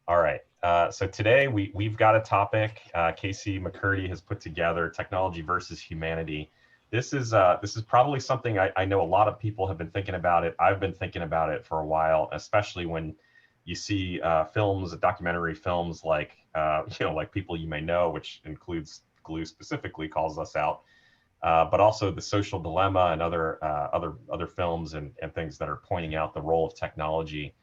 All right. So today we've got a topic. Casey McCurdy has put together technology versus humanity. This is probably something I know a lot of people have been thinking about it. I've been thinking about it for a while, especially when you see films, documentary films like like People You May Know, which includes Glue specifically, calls us out, but also The Social Dilemma and other films and things that are pointing out the role of technology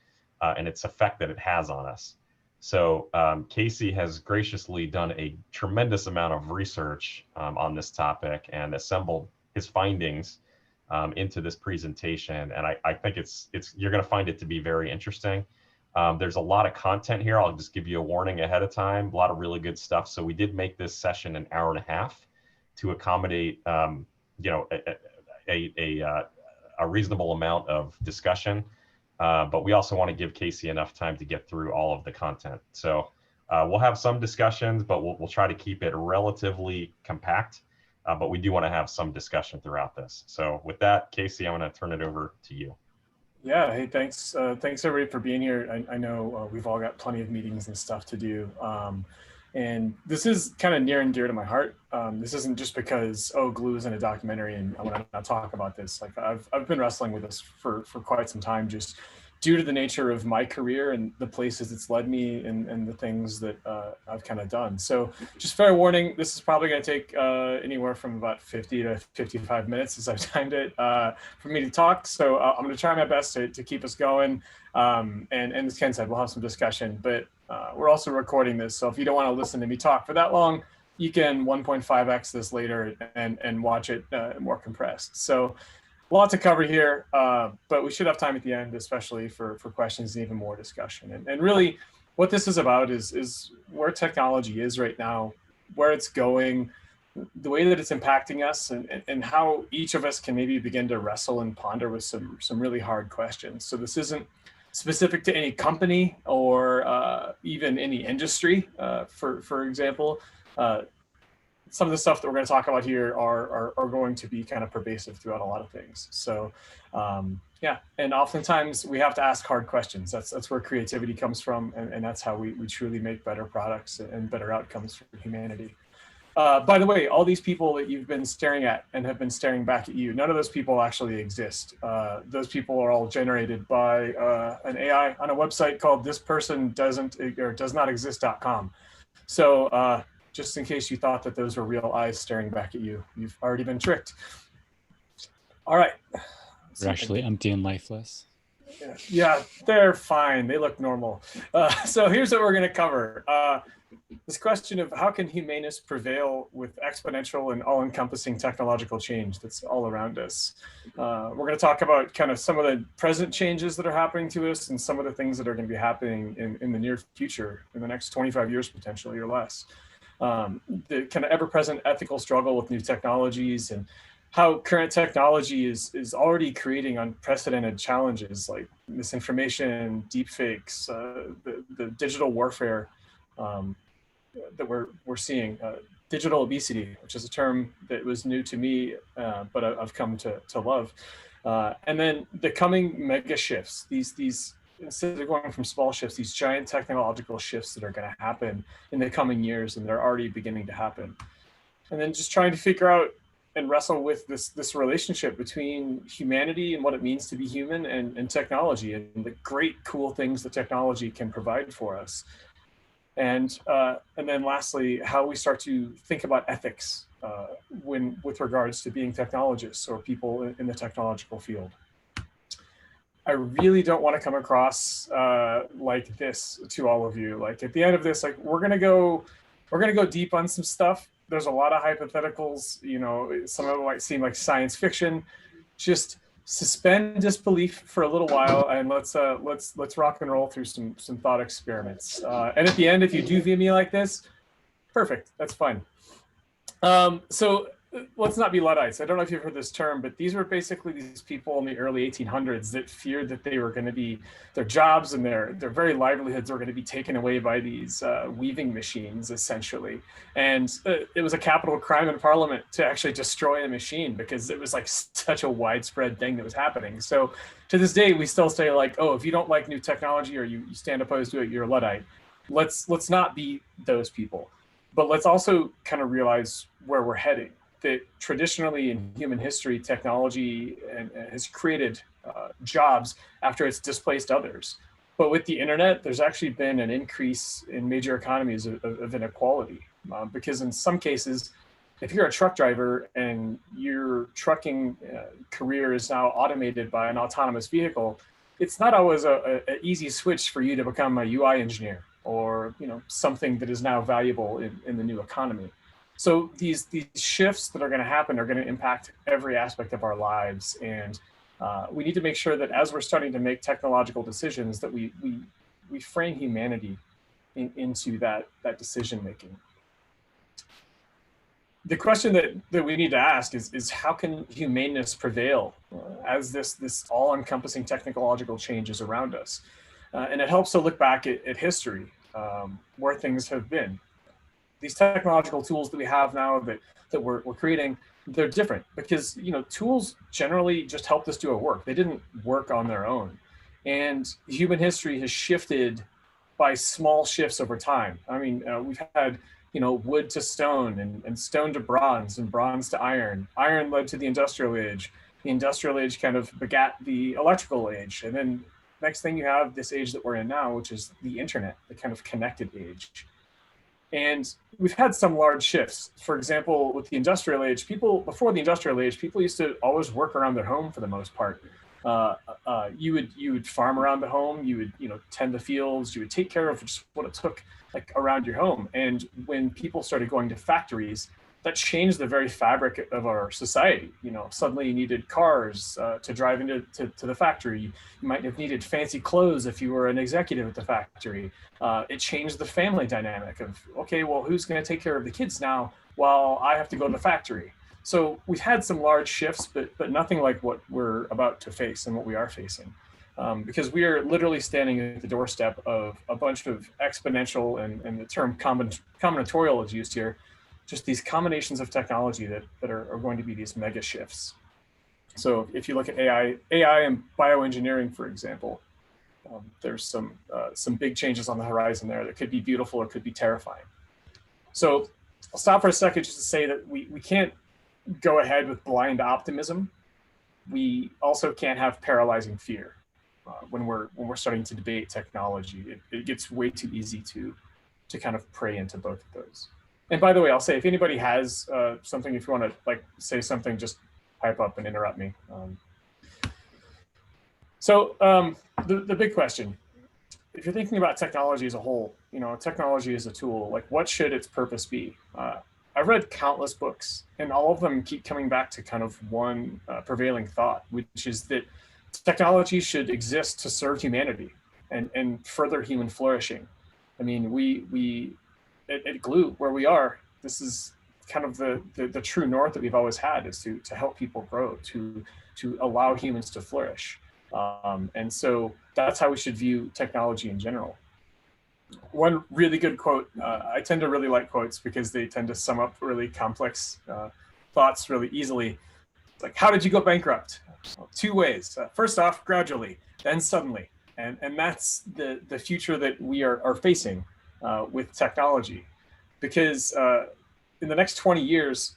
and its effect that it has on us. So Casey has graciously done a tremendous amount of research on this topic and assembled his findings into this presentation. And I think it's you're going to find it to be very interesting. There's a lot of content here. I'll just give you a warning ahead of time. A lot of really good stuff. So we did make this session an hour and a half to accommodate you know a reasonable amount of discussion. But we also want to give Casey enough time to get through all of the content. So we'll have some discussions, but we'll try to keep it relatively compact. But we do want to have some discussion throughout this. So with that, Casey, I'm going to turn it over to you. Yeah, hey, thanks. Thanks everybody for being here. I know we've all got plenty of meetings and stuff to do. And this is kind of near and dear to my heart. This isn't just because, oh, Glue is in a documentary and I want to not talk about this. Like I've been wrestling with this for quite some time, just due to the nature of my career and the places it's led me and the things that I've kind of done. So just fair warning, this is probably going to take anywhere from about 50 to 55 minutes as I've timed it for me to talk. So I'm going to try my best to keep us going. And as Ken said, we'll have some discussion, but we're also recording this. So if you don't want to listen to me talk for that long, you can 1.5x this later and watch it more compressed. So a lot to cover here, but we should have time at the end, especially for questions and even more discussion. And really what this is about is where technology is right now, where it's going, the way that it's impacting us, and how each of us can maybe begin to wrestle and ponder with some really hard questions. So this isn't specific to any company or even any industry, for example. Some of the stuff that we're going to talk about here are going to be kind of pervasive throughout a lot of things. So yeah, and oftentimes we have to ask hard questions. That's where creativity comes from, and that's how we truly make better products and better outcomes for humanity. By the way, all these people that you've been staring at and have been staring back at you, none of those people actually exist. Those people are all generated by an AI on a website called thispersondoesn't.com. So just in case you thought that those were real eyes staring back at you, you've already been tricked. All right. They're actually empty and lifeless. Yeah, they're fine. They look normal. So here's what we're going to cover. This question of how can humaneness prevail with exponential and all-encompassing technological change that's all around us. We're going to talk about kind of some of the present changes that are happening to us and some of the things that are going to be happening in the near future, in the next 25 years potentially or less. The kind of ever-present ethical struggle with new technologies and how current technology is already creating unprecedented challenges like misinformation, deepfakes, the digital warfare that we're seeing, digital obesity, which is a term that was new to me, but I've come to love. And then the coming mega shifts, these instead of going from small shifts, these giant technological shifts that are going to happen in the coming years, and they're already beginning to happen. And then just trying to figure out and wrestle with this relationship between humanity and what it means to be human and technology and the great cool things that technology can provide for us. And then lastly, how we start to think about ethics with regards to being technologists or people in the technological field. I really don't want to come across like this to all of you. Like at the end of this, like we're gonna go deep on some stuff. There's a lot of hypotheticals. You know, some of them might seem like science fiction. Just suspend disbelief for a little while and let's rock and roll through some thought experiments. And at the end, if you do view me like this, perfect. That's fine. So let's not be Luddites. I don't know if you've heard this term, but these were basically these people in the early 1800s that feared that they were going to be, their jobs and their very livelihoods were going to be taken away by these weaving machines, essentially. And it was a capital crime in Parliament to actually destroy a machine because it was like such a widespread thing that was happening. So to this day, we still say like, oh, if you don't like new technology or you stand opposed to it, you're a Luddite. let's not be those people, but let's also kind of realize where we're heading. That traditionally in human history, technology has created jobs after it's displaced others. But with the internet, there's actually been an increase in major economies of inequality, because in some cases, if you're a truck driver and your trucking career is now automated by an autonomous vehicle, it's not always an easy switch for you to become a UI engineer or something that is now valuable in the new economy. So these shifts that are going to happen are going to impact every aspect of our lives, and we need to make sure that as we're starting to make technological decisions, that we frame humanity into that decision making. The question that we need to ask is how can humaneness prevail as this all-encompassing technological change is around us? And it helps to look back at history, where things have been. These technological tools that we have now that we're creating, they're different because tools generally just helped us do our work. They didn't work on their own. And human history has shifted by small shifts over time. I mean, we've had wood to stone and stone to bronze and bronze to iron. Iron led to the industrial age. The industrial age kind of begat the electrical age. And then next thing you have this age that we're in now, which is the internet, the kind of connected age. And we've had some large shifts. For example, with the industrial age, before the industrial age, people used to always work around their home for the most part. You would farm around the home. You would tend the fields. You would take care of just what it took like around your home. And when people started going to factories, that changed the very fabric of our society. Suddenly you needed cars to drive into the factory. You might have needed fancy clothes if you were an executive at the factory. It changed the family dynamic of, okay, well, who's going to take care of the kids now while I have to go to the factory? So we've had some large shifts, but nothing like what we're about to face and what we are facing. Because we are literally standing at the doorstep of a bunch of exponential, and the term combinatorial is used here, just these combinations of technology that are going to be these mega shifts. So if you look at AI and bioengineering, for example, there's some big changes on the horizon there that could be beautiful or could be terrifying. So I'll stop for a second just to say that we can't go ahead with blind optimism. We also can't have paralyzing fear. When we're starting to debate technology, it gets way too easy to kind of prey into both of those. And by the way, I'll say if anybody has something, if you want to say something, just pipe up and interrupt me. So the big question, if you're thinking about technology as a whole, technology as a tool, like what should its purpose be? I've read countless books, and all of them keep coming back to kind of one prevailing thought, which is that technology should exist to serve humanity and further human flourishing. I mean, we at Glue, where we are, this is kind of the true north that we've always had, is to help people grow, to allow humans to flourish. And so that's how we should view technology in general. One really good quote, I tend to really like quotes because they tend to sum up really complex thoughts really easily. Like, how did you go bankrupt? Well, two ways. First off, gradually, then suddenly. And that's the future that we are facing with technology. Because in the next 20 years,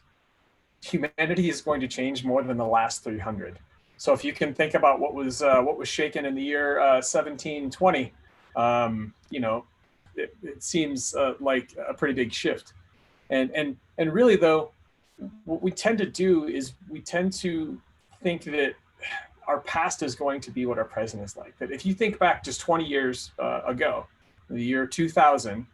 humanity is going to change more than the last 300. So if you can think about what was shaken in the year 1720, it seems like a pretty big shift. And really though, what we tend to do is we tend to think that our past is going to be what our present is like. That if you think back just 20 years ago, the year 2000,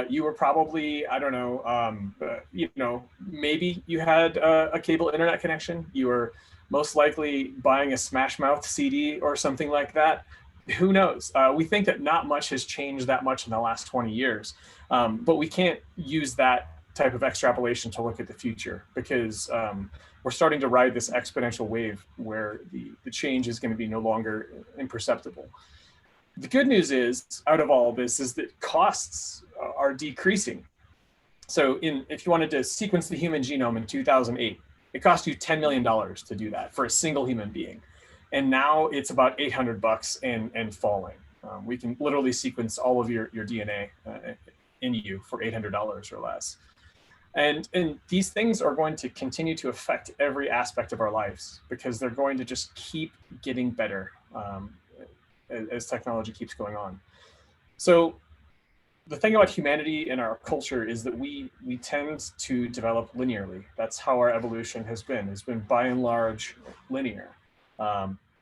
you were probably, I don't know, maybe you had a cable internet connection. You were most likely buying a Smash Mouth CD or something like that. Who knows? We think that not much has changed that much in the last 20 years, but we can't use that type of extrapolation to look at the future, because we're starting to ride this exponential wave where the change is going to be no longer imperceptible. The good news is, out of all of this, is that costs are decreasing. So if you wanted to sequence the human genome in 2008, it cost you $10 million to do that for a single human being. And now it's about $800 and falling. We can literally sequence all of your DNA in you for $800 or less. And these things are going to continue to affect every aspect of our lives because they're going to just keep getting better as technology keeps going on. So the thing about humanity and our culture is that we tend to develop linearly. That's how our evolution has been. It's been by and large linear.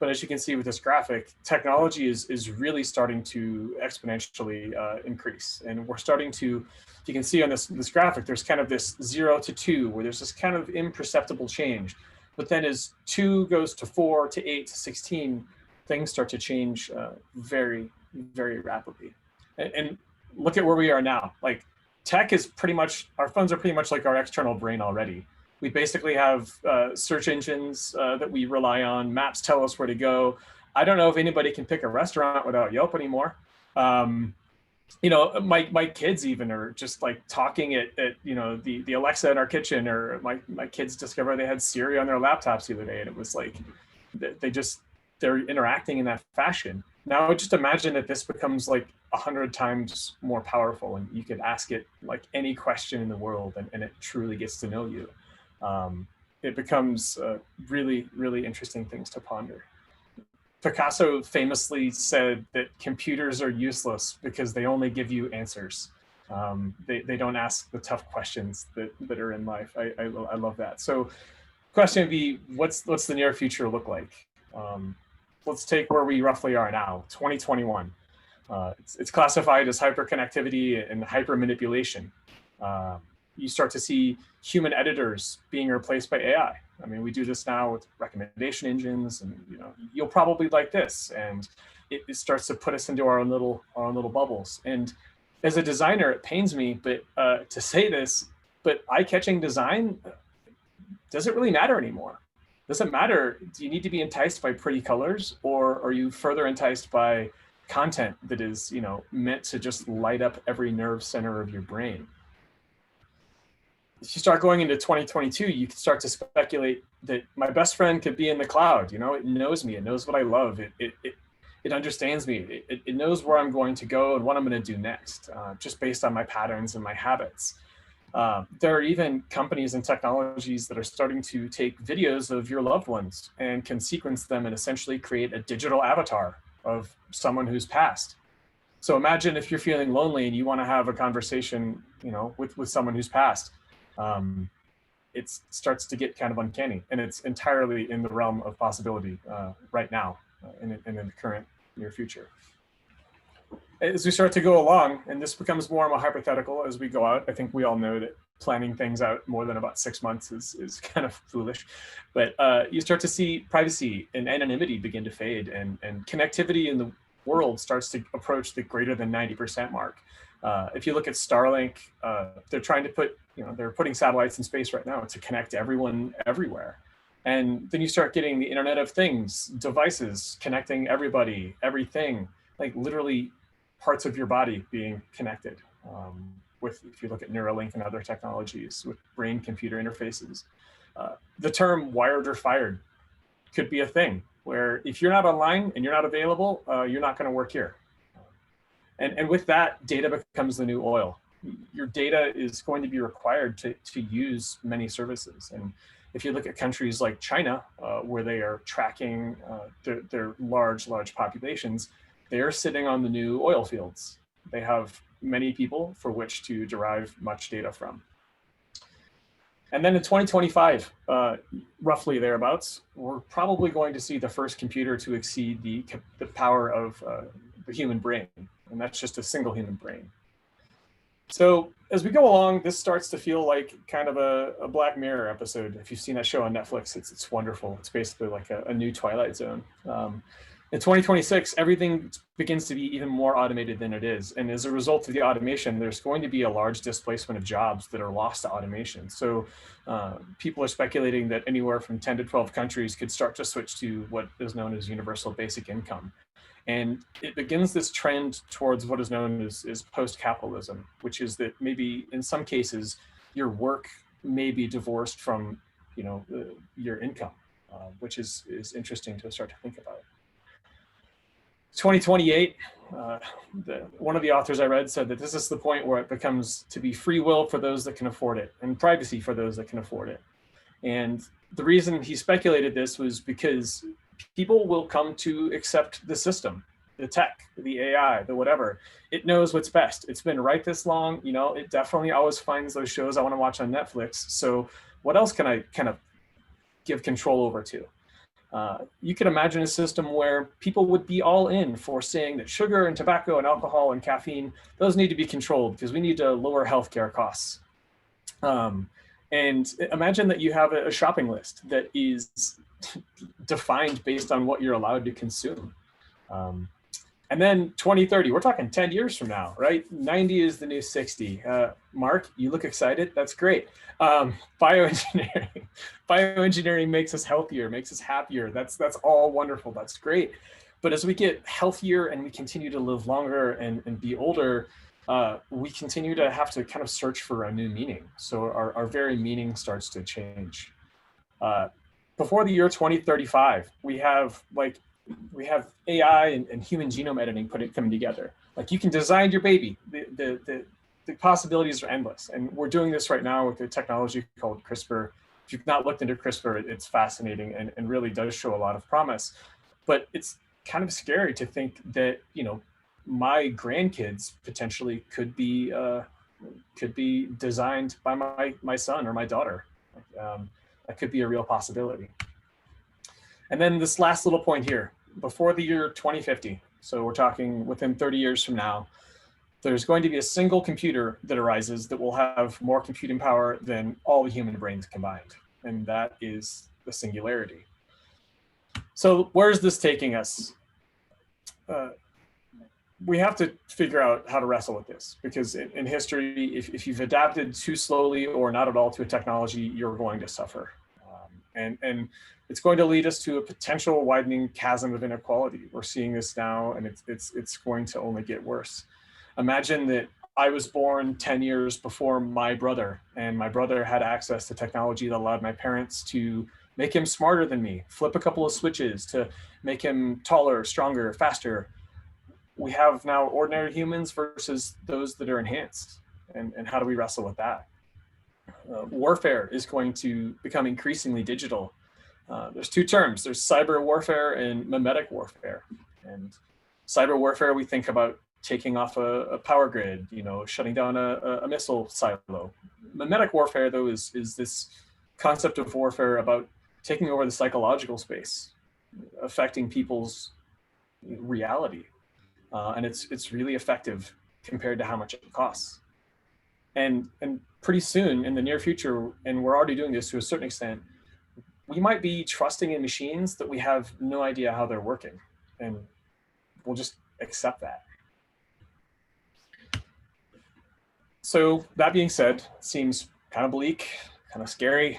But as you can see with this graphic, technology is really starting to exponentially increase. And we're starting to, you can see on this graphic, there's kind of this 0 to 2, where there's this kind of imperceptible change. But then as 2 goes to 4 to 8 to 16, things start to change very, very rapidly. And look at where we are now. Like tech is pretty much, our phones are pretty much like our external brain already. We basically have search engines that we rely on. Maps tell us where to go. I don't know if anybody can pick a restaurant without Yelp anymore. You know, my kids even are just like talking at you know, the Alexa in our kitchen, or my kids discovered they had Siri on their laptops the other day, and it was like they're interacting in that fashion. Now just imagine that this becomes like 100 times more powerful, and you could ask it like any question in the world, and it truly gets to know you. It becomes really, really interesting things to ponder. Picasso famously said that computers are useless because they only give you answers. They don't ask the tough questions that are in life. I love that. So question would be, what's the near future look like? Let's take where we roughly are now, 2021. It's classified as hyperconnectivity and hypermanipulation. You start to see human editors being replaced by AI. I mean, we do this now with recommendation engines, and you know, you'll probably like this, and it starts to put us into our own little bubbles. And as a designer, it pains me, but to say this, but eye-catching design doesn't really matter anymore. Doesn't matter. Do you need to be enticed by pretty colors, or are you further enticed by content that is, you know, meant to just light up every nerve center of your brain? If you start going into 2022, you can start to speculate that my best friend could be in the cloud. You know, it knows me. It knows what I love. It understands me. It knows where I'm going to go and what I'm going to do next, just based on my patterns and my habits. There are even companies and technologies that are starting to take videos of your loved ones and can sequence them and essentially create a digital avatar of someone who's passed. So imagine if you're feeling lonely and you want to have a conversation, you know, with someone who's passed. It starts to get kind of uncanny, and it's entirely in the realm of possibility right now and in the current near future. As we start to go along, and this becomes more and more hypothetical as we go out, I think we all know that planning things out more than about 6 months is kind of foolish, but you start to see privacy and anonymity begin to fade, and connectivity in the world starts to approach the greater than 90% mark. If you look at Starlink, they're trying to put, you know, they're putting satellites in space right now to connect everyone everywhere. And then you start getting the Internet of Things, devices connecting everybody, everything, like literally parts of your body being connected. If you look at Neuralink and other technologies with brain-computer interfaces. The term wired or fired could be a thing where if you're not online and you're not available, you're not going to work here. And with that, data becomes the new oil. Your data is going to be required to use many services. And if you look at countries like China, where they are tracking their large populations, they're sitting on the new oil fields. They have many people for which to derive much data from. And then in 2025, roughly thereabouts, we're probably going to see the first computer to exceed the power of the human brain. And that's just a single human brain. So as we go along, this starts to feel like kind of a Black Mirror episode. If you've seen that show on Netflix, it's wonderful. It's basically like a new Twilight Zone. In 2026, everything begins to be even more automated than it is. And as a result of the automation, there's going to be a large displacement of jobs that are lost to automation. So people are speculating that anywhere from 10 to 12 countries could start to switch to what is known as universal basic income. And it begins this trend towards what is known as post-capitalism, which is that maybe in some cases, your work may be divorced from, you know, your income, which is interesting to start to think about. 2028, One of the authors I read said that this is the point where it becomes to be free will for those that can afford it and privacy for those that can afford it. And the reason he speculated this was because people will come to accept the system, the tech, the AI, the whatever. It knows what's best. It's been right this long. You know, it definitely always finds those shows I want to watch on Netflix. So what else can I kind of give control over to? You can imagine a system where people would be all in for saying that sugar and tobacco and alcohol and caffeine, those need to be controlled because we need to lower healthcare costs. And imagine that you have a shopping list that is defined based on what you're allowed to consume. And then 2030, we're talking 10 years from now, right? 90 is the new 60. Mark, you look excited. That's great. Bioengineering makes us healthier, makes us happier. That's all wonderful. That's great. But as we get healthier and we continue to live longer and be older, we continue to have to kind of search for a new meaning. So our very meaning starts to change. Before the year 2035, we have AI and human genome editing coming together. Like you can design your baby. The possibilities are endless. And we're doing this right now with a technology called CRISPR. If you've not looked into CRISPR, it's fascinating and really does show a lot of promise. But it's kind of scary to think that, you know, my grandkids potentially could be designed by my son or my daughter. That could be a real possibility. And then this last little point here, before the year 2050, so we're talking within 30 years from now, there's going to be a single computer that arises that will have more computing power than all the human brains combined. And that is the singularity. So where's this taking us? We have to figure out how to wrestle with this, because in history, if you've adapted too slowly or not at all to a technology, you're going to suffer. And it's going to lead us to a potential widening chasm of inequality. We're seeing this now, and it's going to only get worse. Imagine that I was born 10 years before my brother, and my brother had access to technology that allowed my parents to make him smarter than me, flip a couple of switches to make him taller, stronger, faster. We have now ordinary humans versus those that are enhanced. And how do we wrestle with that? Warfare is going to become increasingly digital. There's two terms. There's cyber warfare and mimetic warfare. And cyber warfare, we think about taking off a power grid, you know, shutting down a missile silo. Mimetic warfare, though, is this concept of warfare about taking over the psychological space, affecting people's reality. And it's really effective compared to how much it costs. And pretty soon in the near future, and we're already doing this to a certain extent, we might be trusting in machines that we have no idea how they're working. And we'll just accept that. So that being said, seems kind of bleak, kind of scary.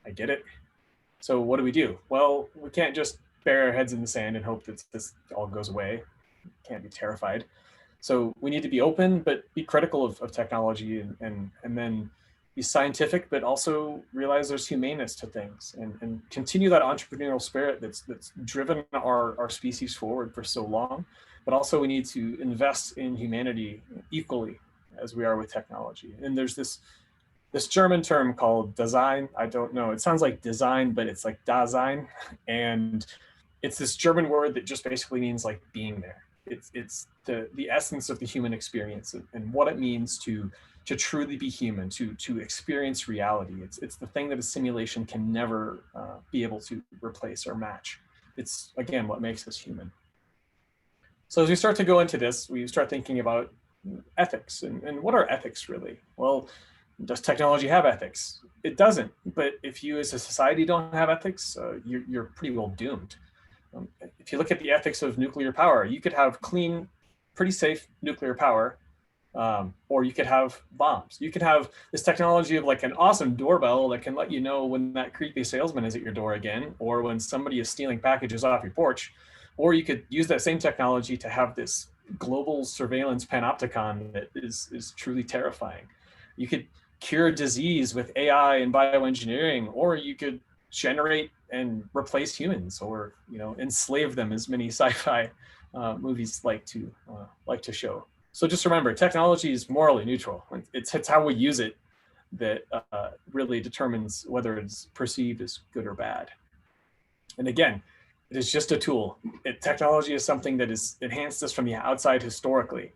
I get it. So what do? Well, we can't just bury our heads in the sand and hope that this all goes away. Can't be terrified. So we need to be open, but be critical of technology and then be scientific, but also realize there's humaneness to things and continue that entrepreneurial spirit that's driven our species forward for so long. But also we need to invest in humanity equally as we are with technology. And there's this German term called Design. I don't know. It sounds like design, but it's like Dasein. And it's this German word that just basically means like being there. It's the essence of the human experience and what it means to truly be human, to experience reality. It's the thing that a simulation can never be able to replace or match. It's, again, what makes us human. So as we start to go into this, we start thinking about ethics and what are ethics really? Well, does technology have ethics? It doesn't, but if you as a society don't have ethics, you're pretty well doomed. If you look at the ethics of nuclear power, you could have clean, pretty safe nuclear power, or you could have bombs. You could have this technology of like an awesome doorbell that can let you know when that creepy salesman is at your door again, or when somebody is stealing packages off your porch. Or you could use that same technology to have this global surveillance panopticon that is truly terrifying. You could cure disease with AI and bioengineering, or you could generate and replace humans, or enslave them, as many sci-fi movies like to show. So just remember, technology is morally neutral. It's how we use it that really determines whether it's perceived as good or bad. And again, it is just a tool. Technology is something that has enhanced us from the outside historically,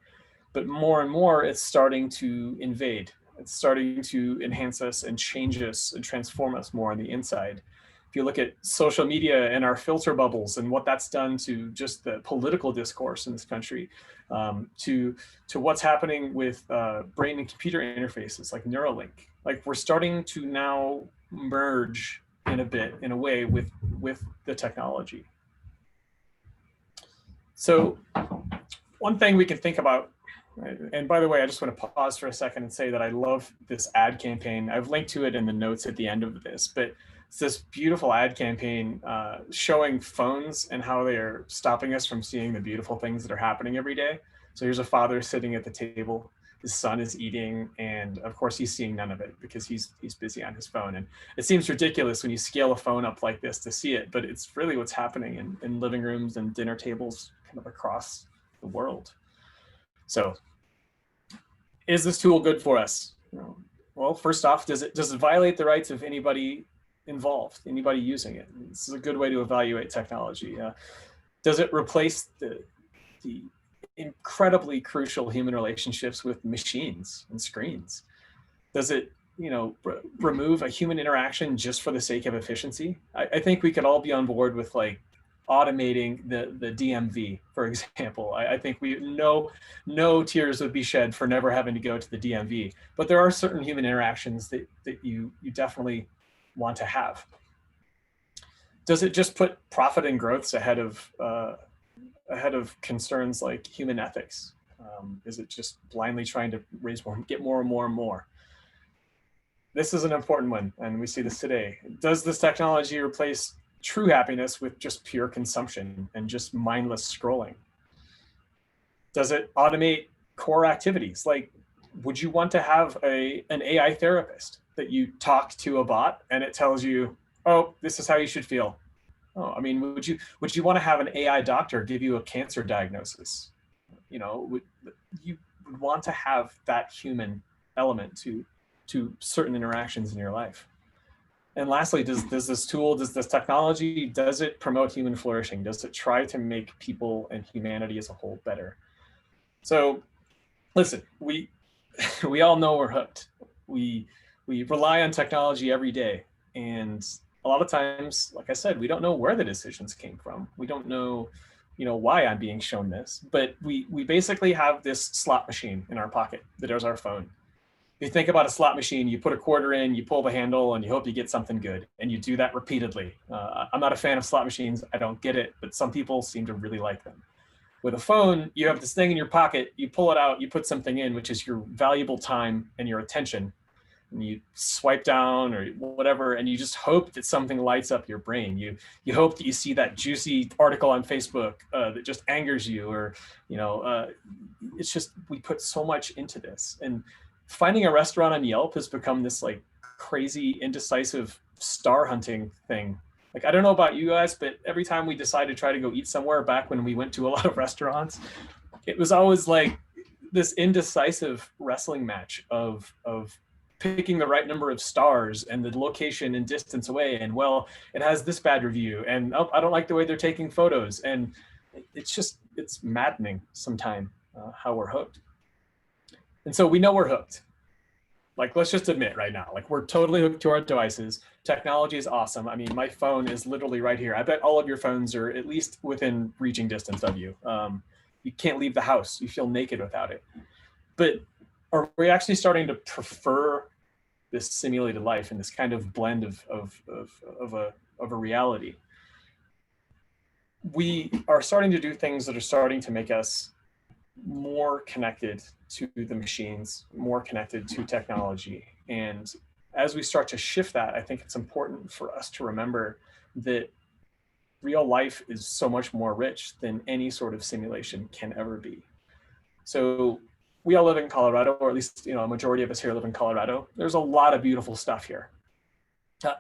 but more and more it's starting to invade. It's starting to enhance us and change us and transform us more on the inside. If you look at social media and our filter bubbles and what that's done to just the political discourse in this country, to what's happening with brain and computer interfaces like Neuralink, like we're starting to now merge in a way with the technology. So one thing we can think about, and by the way, I just want to pause for a second and say that I love this ad campaign. I've linked to it in the notes at the end of this, but it's this beautiful ad campaign showing phones and how they are stopping us from seeing the beautiful things that are happening every day. So here's a father sitting at the table, his son is eating, and of course he's seeing none of it because he's busy on his phone. And it seems ridiculous when you scale a phone up like this to see it, but it's really what's happening in living rooms and dinner tables kind of across the world. So is this tool good for us? Well, first off, does it violate the rights of anybody involved, anybody using it? This is a good way to evaluate technology. Does it replace the incredibly crucial human relationships with machines and screens? Does it, remove a human interaction just for the sake of efficiency? I think we could all be on board with like automating the DMV, for example. I think no tears would be shed for never having to go to the DMV, but there are certain human interactions that you definitely want to have. Does it just put profit and growths ahead of concerns like human ethics? Is it just blindly trying to raise more, get more and more and more? This is an important one, and we see this today. Does this technology replace true happiness with just pure consumption and just mindless scrolling? Does it automate core activities? Like, would you want to have an AI therapist that you talk to a bot and it tells you, oh, this is how you should feel? Oh, I mean, would you want to have an AI doctor give you a cancer diagnosis? You would want to have that human element to certain interactions in your life. And lastly, does this technology, does it promote human flourishing? Does it try to make people and humanity as a whole better? So listen, we all know we're hooked. We rely on technology every day. And a lot of times, like I said, we don't know where the decisions came from. We don't know, why I'm being shown this, but we basically have this slot machine in our pocket that is our phone. If you think about a slot machine, you put a quarter in, you pull the handle, and you hope you get something good. And you do that repeatedly. I'm not a fan of slot machines. I don't get it, but some people seem to really like them. With a phone, you have this thing in your pocket, you pull it out, you put something in, which is your valuable time and your attention. And you swipe down or whatever, and you just hope that something lights up your brain. You hope that you see that juicy article on Facebook that just angers you, or it's just, we put so much into this. And finding a restaurant on Yelp has become this like crazy, indecisive star hunting thing. Like, I don't know about you guys, but every time we decided to try to go eat somewhere back when we went to a lot of restaurants, it was always like this indecisive wrestling match of picking the right number of stars and the location and distance away. And well, it has this bad review, and oh, I don't like the way they're taking photos. And it's maddening sometimes how we're hooked. And so we know we're hooked. Like, let's just admit right now, like, we're totally hooked to our devices. Technology is awesome. I mean, my phone is literally right here. I bet all of your phones are at least within reaching distance of you. You can't leave the house. You feel naked without it. But are we actually starting to prefer this simulated life and this kind of blend of a reality? We are starting to do things that are starting to make us more connected to the machines, more connected to technology. And as we start to shift that, I think it's important for us to remember that real life is so much more rich than any sort of simulation can ever be. So we all live in Colorado, or at least, a majority of us here live in Colorado. There's a lot of beautiful stuff here.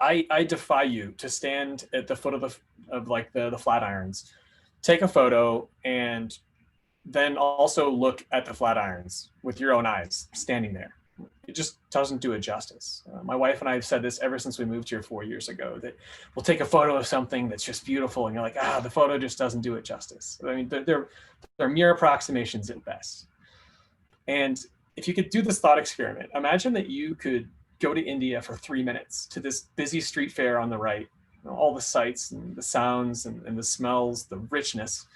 I defy you to stand at the foot of the Flatirons take a photo and then also look at the Flatirons with your own eyes standing there. It just doesn't do it justice. My wife and I have said this ever since we moved here 4 years ago, that we'll take a photo of something that's just beautiful and you're like, the photo just doesn't do it justice. I mean, they're mere approximations at best. And if you could do this thought experiment, imagine that you could go to India for 3 minutes to this busy street fair on the right, all the sights and the sounds and the smells, the richness.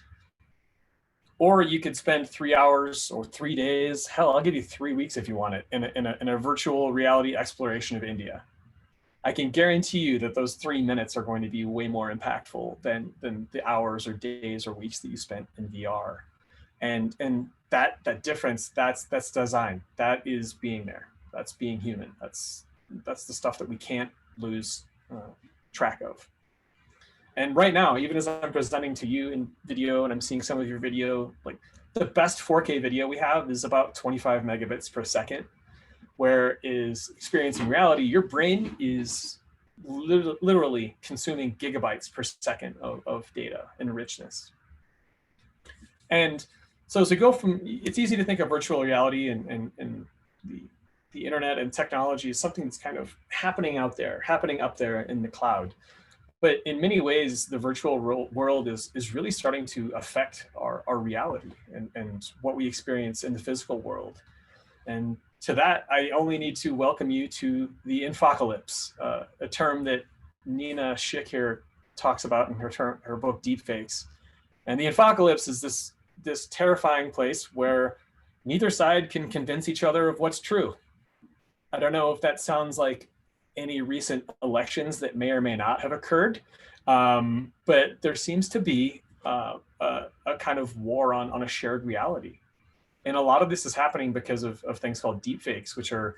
Or you could spend 3 hours or 3 days, hell, I'll give you 3 weeks if you want it, in a virtual reality exploration of India. I can guarantee you that those 3 minutes are going to be way more impactful than the hours or days or weeks that you spent in VR. And that difference, that's design. That is being there. That's being human. That's the stuff that we can't lose track of. And right now, even as I'm presenting to you in video and I'm seeing some of your video, like the best 4K video we have is about 25 megabits per second, where is experiencing reality, your brain is literally consuming gigabytes per second of data and richness. And so as we go from, it's easy to think of virtual reality and the internet and technology is something that's kind of happening up there in the cloud. But in many ways, the virtual world is really starting to affect our reality and what we experience in the physical world. And to that, I only need to welcome you to the infocalypse, a term that Nina Schick here talks about in her book, Deepfakes. And the infocalypse is this terrifying place where neither side can convince each other of what's true. I don't know if that sounds like any recent elections that may or may not have occurred, but there seems to be a kind of war on a shared reality. And a lot of this is happening because of things called deepfakes, which are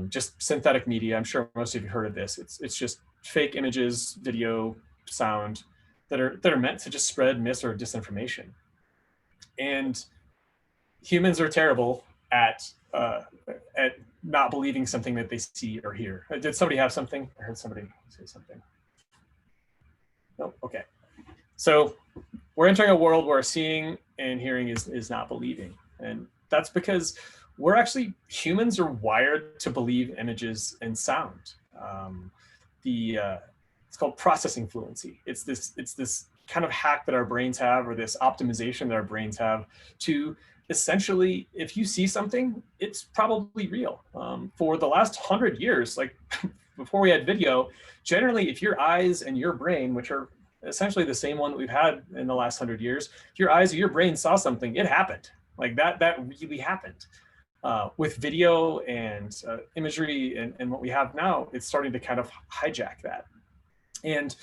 just synthetic media. I'm sure most of you heard of this. It's just fake images, video, sound that are meant to just spread mis or disinformation. And humans are terrible at not believing something that they see or hear. Did somebody have something? I heard somebody say something. No, okay. So we're entering a world where seeing and hearing is not believing. And that's because humans are wired to believe images and sound. It's called processing fluency. It's this kind of hack that our brains have, or this optimization that our brains have to essentially, if you see something, it's probably real. For the last 100 years, like before we had video, generally, if your eyes and your brain, which are essentially the same one that we've had in the last 100 years, if your eyes or your brain saw something, it happened. Like that really happened. With video and imagery and what we have now, it's starting to kind of hijack that. And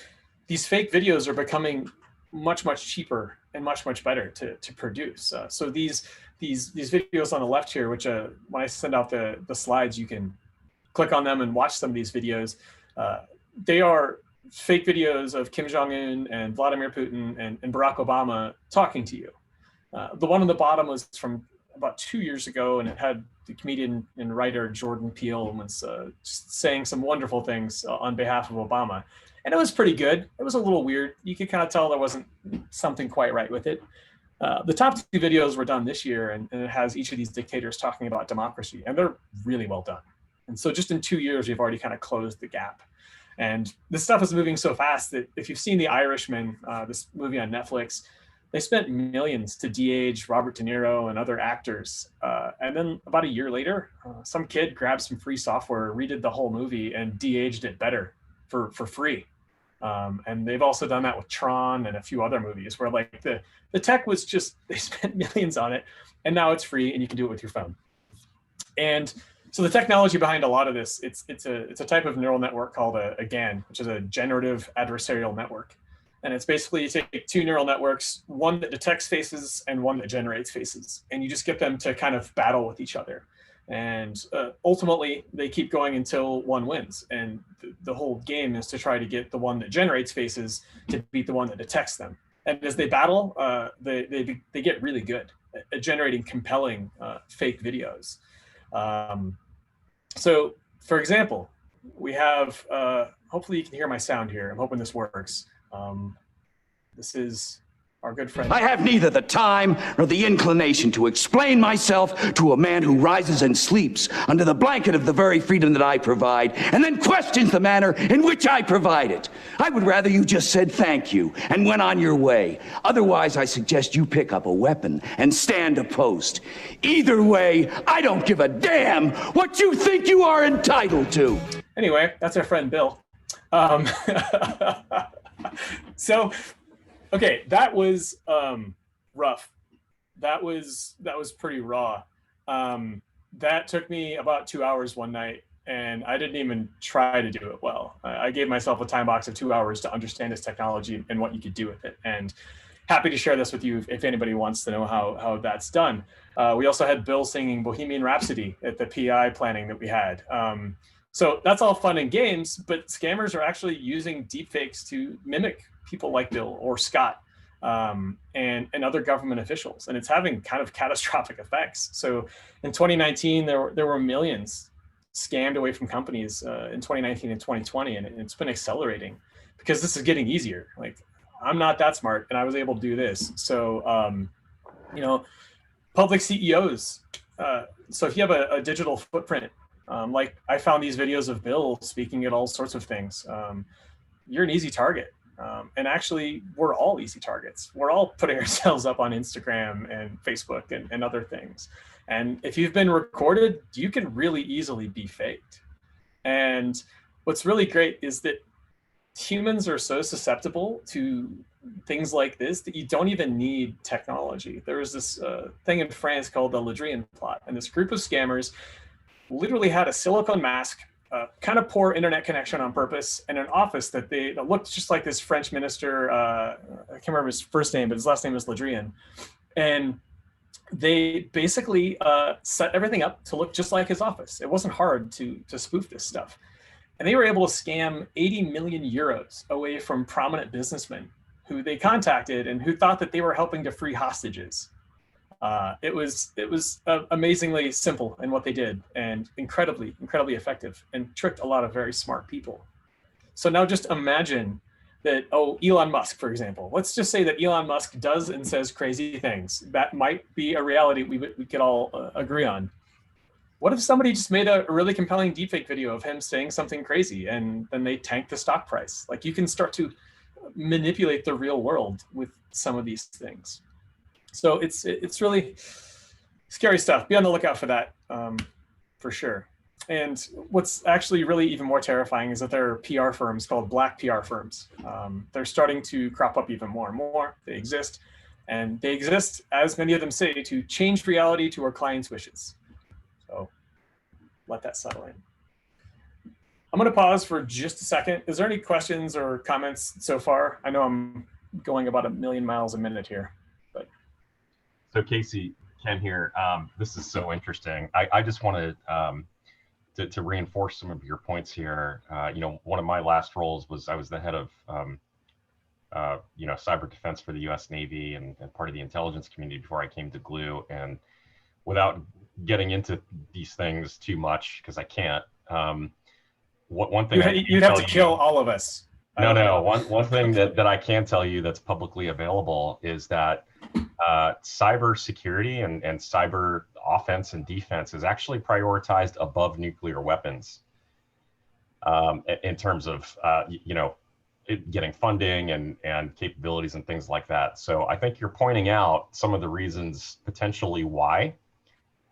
these fake videos are becoming much cheaper and much better to produce. So these videos on the left here, which when I send out the slides, you can click on them and watch some of these videos. They are fake videos of Kim Jong-un and Vladimir Putin and Barack Obama talking to you. The one on the bottom was from about 2 years ago, and it had the comedian and writer Jordan Peele was just saying some wonderful things on behalf of Obama. And it was pretty good. It was a little weird. You could kind of tell there wasn't something quite right with it. The top 2 videos were done this year, and it has each of these dictators talking about democracy, and they're really well done. And so just in 2 years, we've already kind of closed the gap. And this stuff is moving so fast that if you've seen The Irishman, this movie on Netflix, they spent millions to de-age Robert De Niro and other actors. And then about a year later, some kid grabbed some free software, redid the whole movie, and de-aged it better for free. And they've also done that with Tron and a few other movies where like the tech was just, they spent millions on it, and now it's free and you can do it with your phone. And so the technology behind a lot of this, it's a type of neural network called a GAN, which is a generative adversarial network. And it's basically you take 2 neural networks, one that detects faces and one that generates faces, and you just get them to kind of battle with each other. And ultimately, they keep going until one wins. And the whole game is to try to get the one that generates faces to beat the one that detects them. And as they battle, they get really good at generating compelling fake videos. So, for example, we have, hopefully you can hear my sound here. I'm hoping this works. This is our good friend. I have neither the time nor the inclination to explain myself to a man who rises and sleeps under the blanket of the very freedom that I provide, and then questions the manner in which I provide it. I would rather you just said thank you and went on your way. Otherwise, I suggest you pick up a weapon and stand a post. Either way, I don't give a damn what you think you are entitled to. Anyway, that's our friend Bill. So, okay, that was rough. That was pretty raw. That took me about 2 hours one night, and I didn't even try to do it well. I gave myself a time box of 2 hours to understand this technology and what you could do with it. And happy to share this with you if anybody wants to know how that's done. We also had Bill singing Bohemian Rhapsody at the PI planning that we had. So that's all fun and games, but scammers are actually using deepfakes to mimic people like Bill or Scott and other government officials. And it's having kind of catastrophic effects. So in 2019, there were millions scammed away from companies in 2019 and 2020, and it's been accelerating because this is getting easier. Like, I'm not that smart, and I was able to do this. So, you know, public CEOs. So if you have a digital footprint, like I found these videos of Bill speaking at all sorts of things, you're an easy target. And actually, we're all easy targets. We're all putting ourselves up on Instagram and Facebook and other things. And if you've been recorded, you can really easily be faked. And what's really great is that humans are so susceptible to things like this that you don't even need technology. There was this thing in France called the Le Drian plot, and this group of scammers literally had a silicone mask, kind of poor internet connection on purpose, and an office that looked just like this French minister. I can't remember his first name, but his last name is Le Drian. And they basically set everything up to look just like his office. It wasn't hard to spoof this stuff. And they were able to scam 80 million euros away from prominent businessmen who they contacted and who thought that they were helping to free hostages. It was amazingly simple in what they did, and incredibly effective, and tricked a lot of very smart people. So now just imagine that, Elon Musk, for example. Let's just say that Elon Musk does and says crazy things. That might be a reality we could all agree on. What if somebody just made a really compelling deepfake video of him saying something crazy, and then they tank the stock price? Like, you can start to manipulate the real world with some of these things. So it's really scary stuff. Be on the lookout for that, for sure. And what's actually really even more terrifying is that there are PR firms called black PR firms. They're starting to crop up even more and more. They exist, and they exist, as many of them say, to change reality to our clients' wishes. So let that settle in. I'm going to pause for just a second. Is there any questions or comments so far? I know I'm going about 1,000,000 miles a minute here. So Casey, Ken here. This is so interesting. I just wanted to reinforce some of your points here. You know, one of my last roles was I was the head of you know, cyber defense for the U.S. Navy and part of the intelligence community before I came to Glue. And without getting into these things too much, because I can't. One thing you'd have to kill all of us. No. One thing that I can tell you that's publicly available is that cyber security and cyber offense and defense is actually prioritized above nuclear weapons in terms of you know, getting funding and capabilities and things like that. So I think you're pointing out some of the reasons potentially why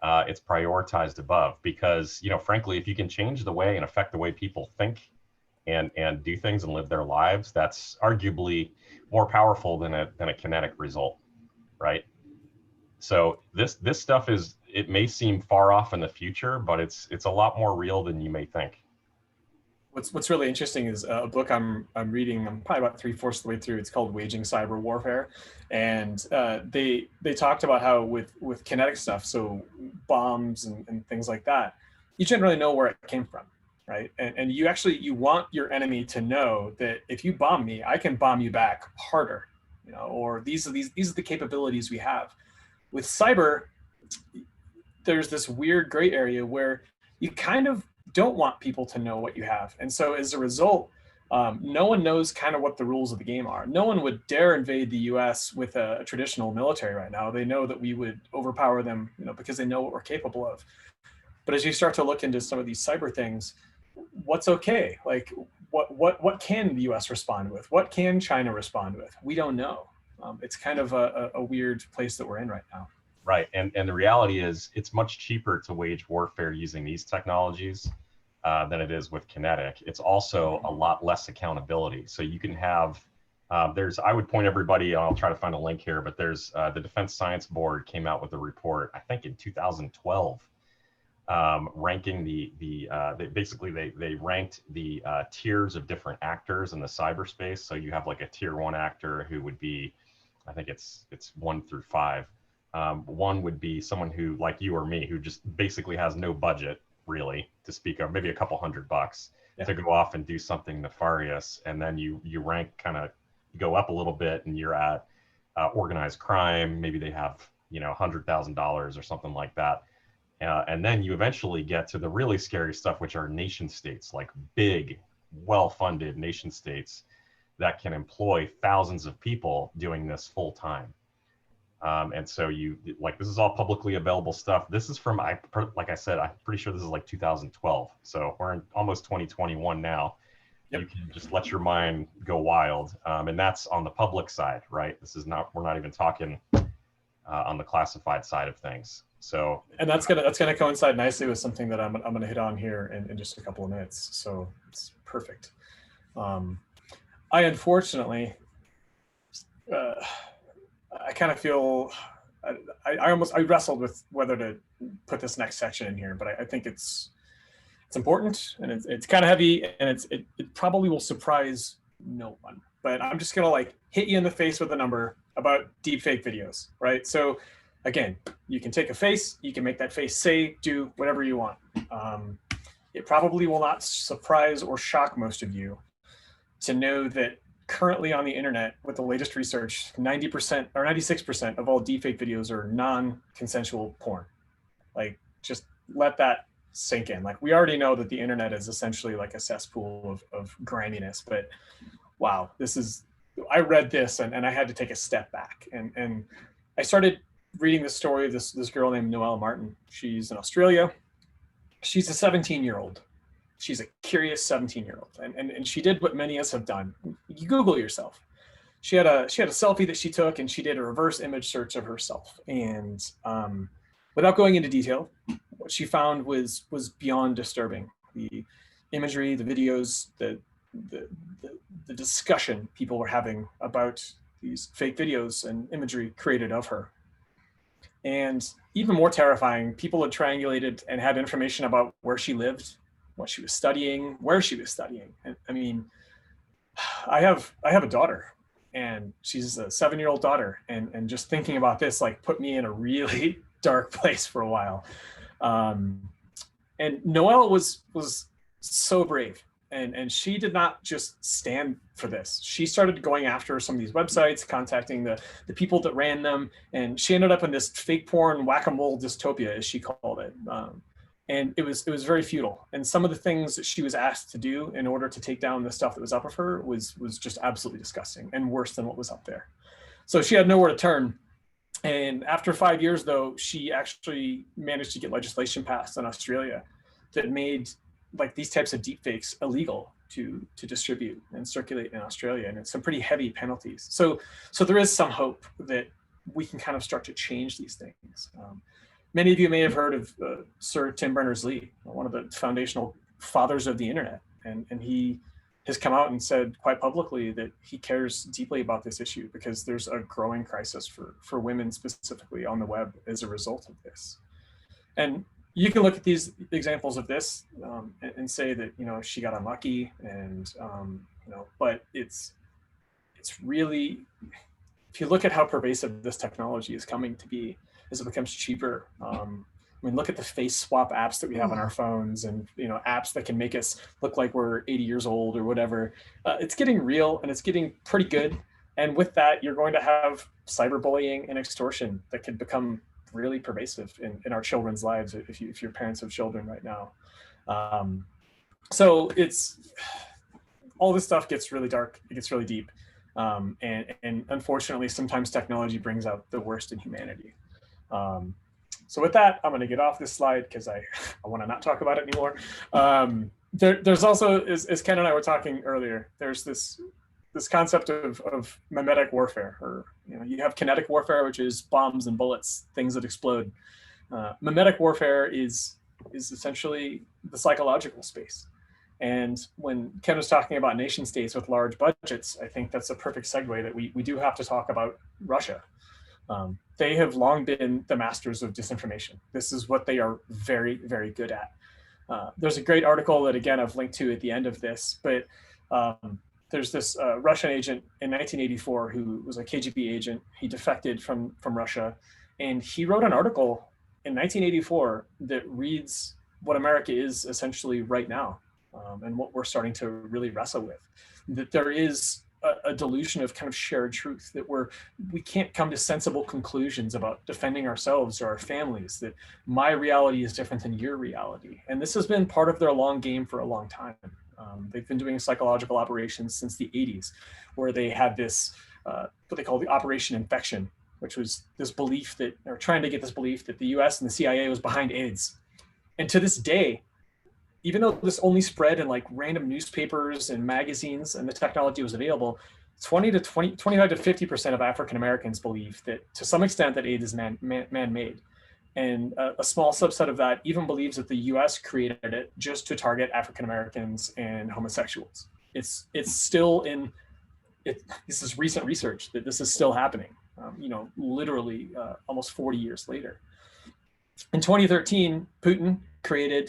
it's prioritized above, because, you know, frankly, if you can change the way and affect the way people think and do things and live their lives, that's arguably more powerful than a kinetic result, right? So this stuff it may seem far off in the future, but it's a lot more real than you may think. What's really interesting is a book I'm reading. I'm probably about 3/4 of the way through. It's called Waging Cyber Warfare, and they talked about how with kinetic stuff, so bombs and things like that, you generally know where it came from, right? And you want your enemy to know that if you bomb me, I can bomb you back harder, you know, or these are the capabilities we have. With cyber, there's this weird gray area where you kind of don't want people to know what you have. And so as a result, No one knows kind of what the rules of the game are. No one would dare invade the US with a traditional military right now. They know that we would overpower them, because they know what we're capable of. But as you start to look into some of these cyber things, what's okay? Like what can the US respond with? What can China respond with? We don't know. It's kind of a weird place that we're in right now. Right, and the reality is it's much cheaper to wage warfare using these technologies than it is with kinetic. It's also a lot less accountability. So you can have, I would point everybody, I'll try to find a link here, but there's the Defense Science Board came out with a report, I think in 2012, ranking they ranked the tiers of different actors in the cyberspace. So you have like a tier 1 actor who would be, I think it's 1 through 5. One would be someone who, like you or me, who just basically has no budget really to speak of, maybe a couple $100 to go off and do something nefarious. And then you rank, kind of go up a little bit, and you're at organized crime. Maybe they have, $100,000 or something like that. And then you eventually get to the really scary stuff, which are nation states, like big, well-funded nation states that can employ thousands of people doing this full time. And so this is all publicly available stuff. This is from, like I said, I'm pretty sure this is like 2012. So we're in almost 2021 now. Yep. You can just let your mind go wild. And that's on the public side, right? We're not even talking on the classified side of things. So, and that's gonna coincide nicely with something that I'm gonna hit on here in just a couple of minutes. So it's perfect. I unfortunately, I kind of feel I wrestled with whether to put this next section in here, but I think it's important, and it's kind of heavy, and it probably will surprise no one. But I'm just gonna hit you in the face with a number about deepfake videos, right? So again, you can take a face, you can make that face say, do whatever you want. It probably will not surprise or shock most of you to know that currently on the internet, with the latest research, 90% or 96% of all deepfake videos are non-consensual porn. Just let that sink in. We already know that the internet is essentially like a cesspool of griminess, but wow, I read this and I had to take a step back. And I started reading the story of this girl named Noelle Martin. She's in Australia. She's a 17-year-old. She's a curious 17-year-old. And she did what many of us have done. You Google yourself. She had a selfie that she took, and she did a reverse image search of herself. And without going into detail, what she found was beyond disturbing. The imagery, the videos, the discussion people were having about these fake videos and imagery created of her. And even more terrifying, people had triangulated and had information about where she lived, what she was studying, where she was studying. And I mean, I have a daughter, and she's a 7-year-old daughter. And just thinking about this, put me in a really dark place for a while. And Noelle was so brave. And she did not just stand for this. She started going after some of these websites, contacting the people that ran them. And she ended up in this fake porn whack-a-mole dystopia, as she called it. And it was very futile. And some of the things that she was asked to do in order to take down the stuff that was up of her was just absolutely disgusting and worse than what was up there. So she had nowhere to turn. And after 5 years, though, she actually managed to get legislation passed in Australia that made these types of deepfakes illegal to distribute and circulate in Australia, and it's some pretty heavy penalties. So there is some hope that we can kind of start to change these things. Many of you may have heard of Sir Tim Berners-Lee, one of the foundational fathers of the internet, and he has come out and said quite publicly that he cares deeply about this issue because there's a growing crisis for women specifically on the web as a result of this. And you can look at these examples of this and say that, she got unlucky and, but it's really, if you look at how pervasive this technology is coming to be as it becomes cheaper. Look at the face swap apps that we have on our phones, and apps that can make us look like we're 80 years old or whatever. It's getting real, and it's getting pretty good. And with that, you're going to have cyberbullying and extortion that could become really pervasive in our children's lives if your parents have children right now. So it's all this stuff gets really dark. It gets really deep. And unfortunately, sometimes technology brings out the worst in humanity. So with that, I'm going to get off this slide because I want to not talk about it anymore. There's also, as Ken and I were talking earlier, there's this concept of mimetic warfare, or you have kinetic warfare, which is bombs and bullets, things that explode. Mimetic warfare is essentially the psychological space. And when Ken was talking about nation states with large budgets, I think that's a perfect segue that we do have to talk about Russia. They have long been the masters of disinformation. This is what they are very, very good at. There's a great article that, again, I've linked to at the end of this, but there's this Russian agent in 1984 who was a KGB agent. He defected from Russia, and he wrote an article in 1984 that reads what America is essentially right now, and what we're starting to really wrestle with. That there is a delusion of kind of shared truth, that we can't come to sensible conclusions about defending ourselves or our families, that my reality is different than your reality. And this has been part of their long game for a long time. They've been doing psychological operations since the 80s, where they had this, what they call the Operation Infection, which was this belief that, or trying to get this belief that the US and the CIA was behind AIDS. And to this day, even though this only spread in like random newspapers and magazines and the technology was available, 25 to 50% of African Americans believe that to some extent that AIDS is man-made. And a small subset of that even believes that the US created it just to target African Americans and homosexuals. It's still this is recent research that this is still happening, literally almost 40 years later. In 2013, Putin created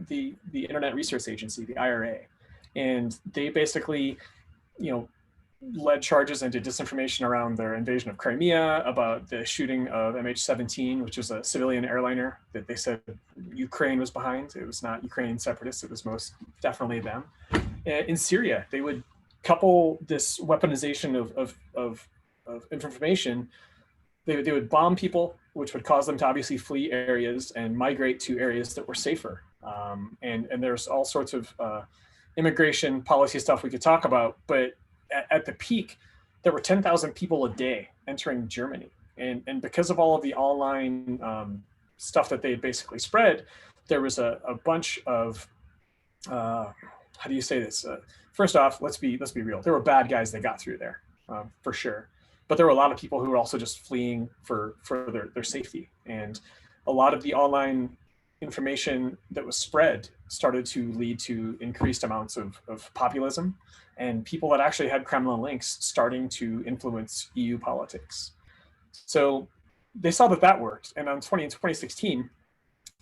the Internet Research Agency, the IRA, and they basically, led charges into disinformation around their invasion of Crimea, about the shooting of MH17, which was a civilian airliner that they said Ukraine was behind. It was not Ukrainian separatists, it was most definitely them. In Syria, they would couple this weaponization of information. They would bomb people, which would cause them to obviously flee areas and migrate to areas that were safer. And there's all sorts of immigration policy stuff we could talk about, but at the peak, there were 10,000 people a day entering Germany. And because of all of the online stuff that they basically spread, there was a bunch of, how do you say this? First off, let's be real. There were bad guys that got through there, for sure. But there were a lot of people who were also just fleeing for their safety. And a lot of the online information that was spread started to lead to increased amounts of populism, and people that actually had Kremlin links starting to influence EU politics. So they saw that worked. And in 2016,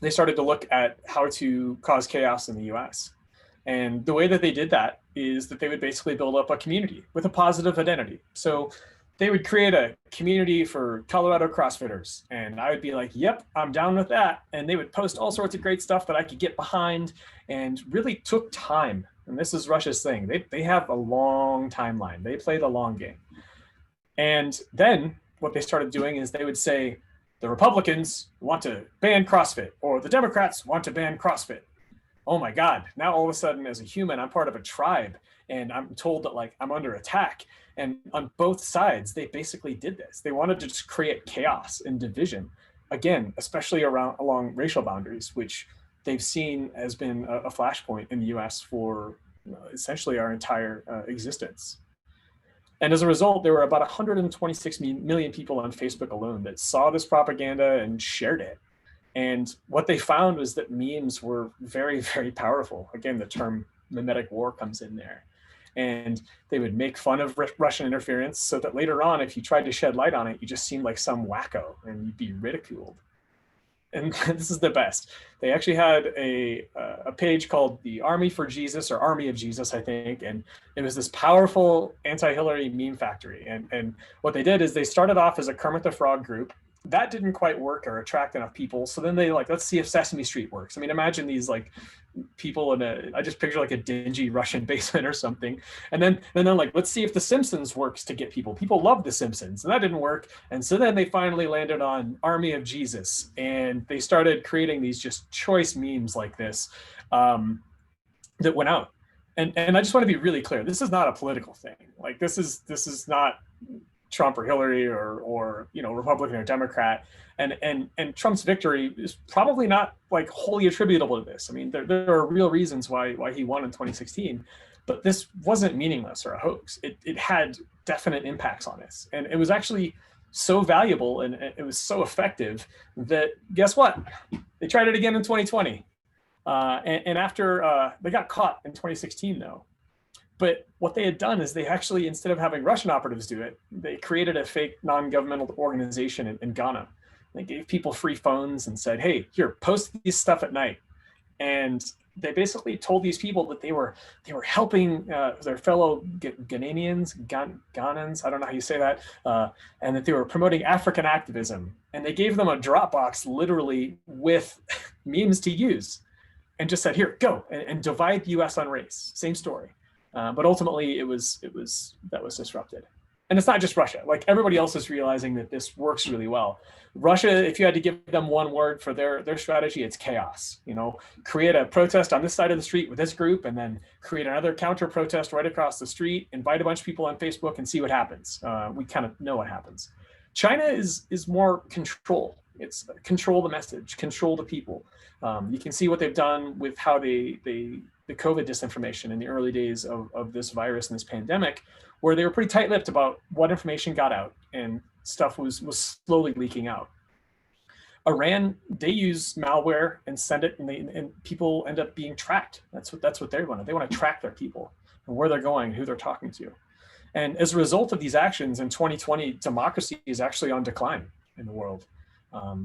they started to look at how to cause chaos in the US. And the way that they did that is that they would basically build up a community with a positive identity. So they would create a community for Colorado CrossFitters, and I would be like, yep, I'm down with that. And they would post all sorts of great stuff that I could get behind, and really took time. And this is Russia's thing. They have a long timeline. They play the long game. And then what they started doing is they would say, the Republicans want to ban CrossFit, or the Democrats want to ban CrossFit. Oh my God, now all of a sudden as a human, I'm part of a tribe, and I'm told that like I'm under attack. And on both sides, they basically did this. They wanted to just create chaos and division, again, especially along racial boundaries, which they've seen has been a flashpoint in the US for essentially our entire existence. And as a result, there were about 126 million people on Facebook alone that saw this propaganda and shared it. And what they found was that memes were very, very powerful. Again, the term mimetic war comes in there. And they would make fun of Russian interference so that later on, if you tried to shed light on it, you just seemed like some wacko and you'd be ridiculed. And this is the best. They actually had a page called the Army for Jesus, or Army of Jesus, I think. And it was this powerful anti-Hillary meme factory. And what they did is they started off as a Kermit the Frog group. That didn't quite work or attract enough people. So then they let's see if Sesame Street works. I mean, imagine these like people I just picture like a dingy Russian basement or something. And then like, let's see if The Simpsons works to get people. People love The Simpsons, and that didn't work. And so then they finally landed on Army of Jesus, and they started creating these just choice memes like this that went out. And I just want to be really clear. This is not a political thing. Like this is not Trump or Hillary or Republican or Democrat. And Trump's victory is probably not like wholly attributable to this. I mean, there are real reasons why he won in 2016, but this wasn't meaningless or a hoax. It had definite impacts on us, and it was actually so valuable and it was so effective that guess what? They tried it again in 2020. And after they got caught in 2016 though. But what they had done is they actually, instead of having Russian operatives do it, they created a fake non-governmental organization in Ghana. They gave people free phones and said, hey, here, post this stuff at night. And they basically told these people that they were helping their fellow Ghanaians, I don't know how you say that, and that they were promoting African activism. And they gave them a Dropbox literally with memes to use and just said, here, go and divide the US on race. Same story. But ultimately that was disrupted. And it's not just Russia. Like everybody else is realizing that this works really well. Russia, if you had to give them one word for their strategy, it's chaos. Create a protest on this side of the street with this group, and then create another counter protest right across the street, invite a bunch of people on Facebook and see what happens. We kind of know what happens. China is more control. It's control the message, control the people. You can see what they've done with how the COVID disinformation in the early days of this virus and this pandemic, where they were pretty tight-lipped about what information got out and stuff was slowly leaking out. Iran, they use malware and send it, and people end up being tracked. That's what they want. They want to track their people and where they're going, who they're talking to. And as a result of these actions in 2020, democracy is actually on decline in the world.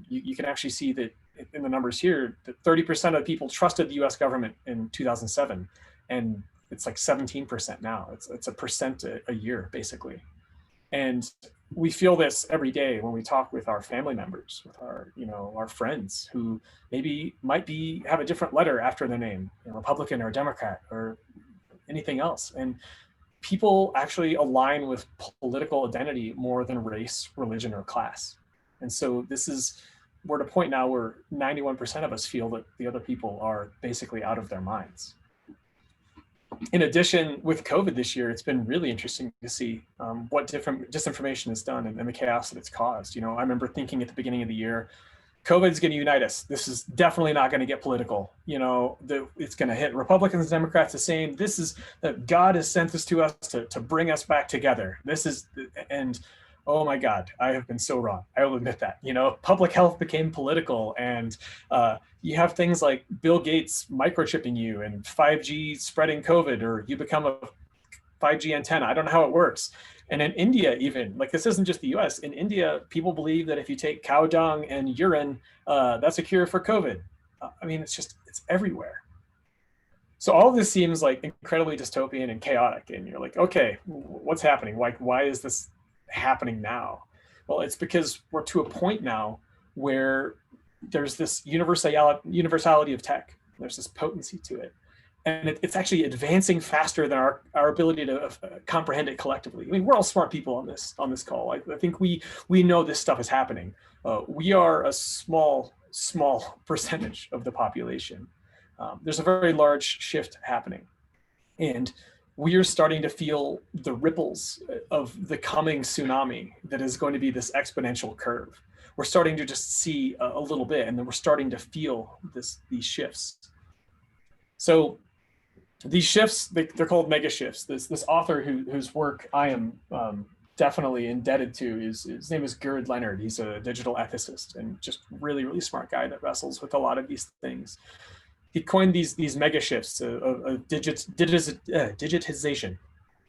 You can actually see that in the numbers here, that 30% of people trusted the US government in 2007, and it's like 17% now. It's a percent a year, basically. And we feel this every day when we talk with our family members, with our friends who maybe might have a different letter after their name, Republican or Democrat or anything else. And people actually align with political identity more than race, religion, or class. And so we're at a point now where 91% of us feel that the other people are basically out of their minds. In addition, with COVID this year, it's been really interesting to see what different disinformation has done and the chaos that it's caused. I remember thinking at the beginning of the year, COVID is going to unite us. This is definitely not going to get political. It's going to hit Republicans and Democrats the same. This is that God has sent this to us to bring us back together. And oh my God, I have been so wrong. I will admit that. Public health became political, and you have things like Bill Gates microchipping you and 5G spreading COVID, or you become a 5G antenna. I don't know how it works. And in India, even, like, this isn't just the US. In India, people believe that if you take cow dung and urine, that's a cure for COVID. I mean, it's everywhere. So all of this seems like incredibly dystopian and chaotic. And you're like, okay, what's happening? Why is this happening now? Well, it's because we're to a point now where there's this universality of tech. There's this potency to it. And it's actually advancing faster than our ability to comprehend it collectively. I mean, we're all smart people on this call. I think we know this stuff is happening. We are a small percentage of the population. There's a very large shift happening. And we are starting to feel the ripples of the coming tsunami that is going to be this exponential curve. We're starting to just see a little bit, and then we're starting to feel these shifts. So these shifts, they're called megashifts. This author whose work I am definitely indebted to, his name is Gerd Leonard. He's a digital ethicist and just really, really smart guy that wrestles with a lot of these things. He coined these megashifts of digitization.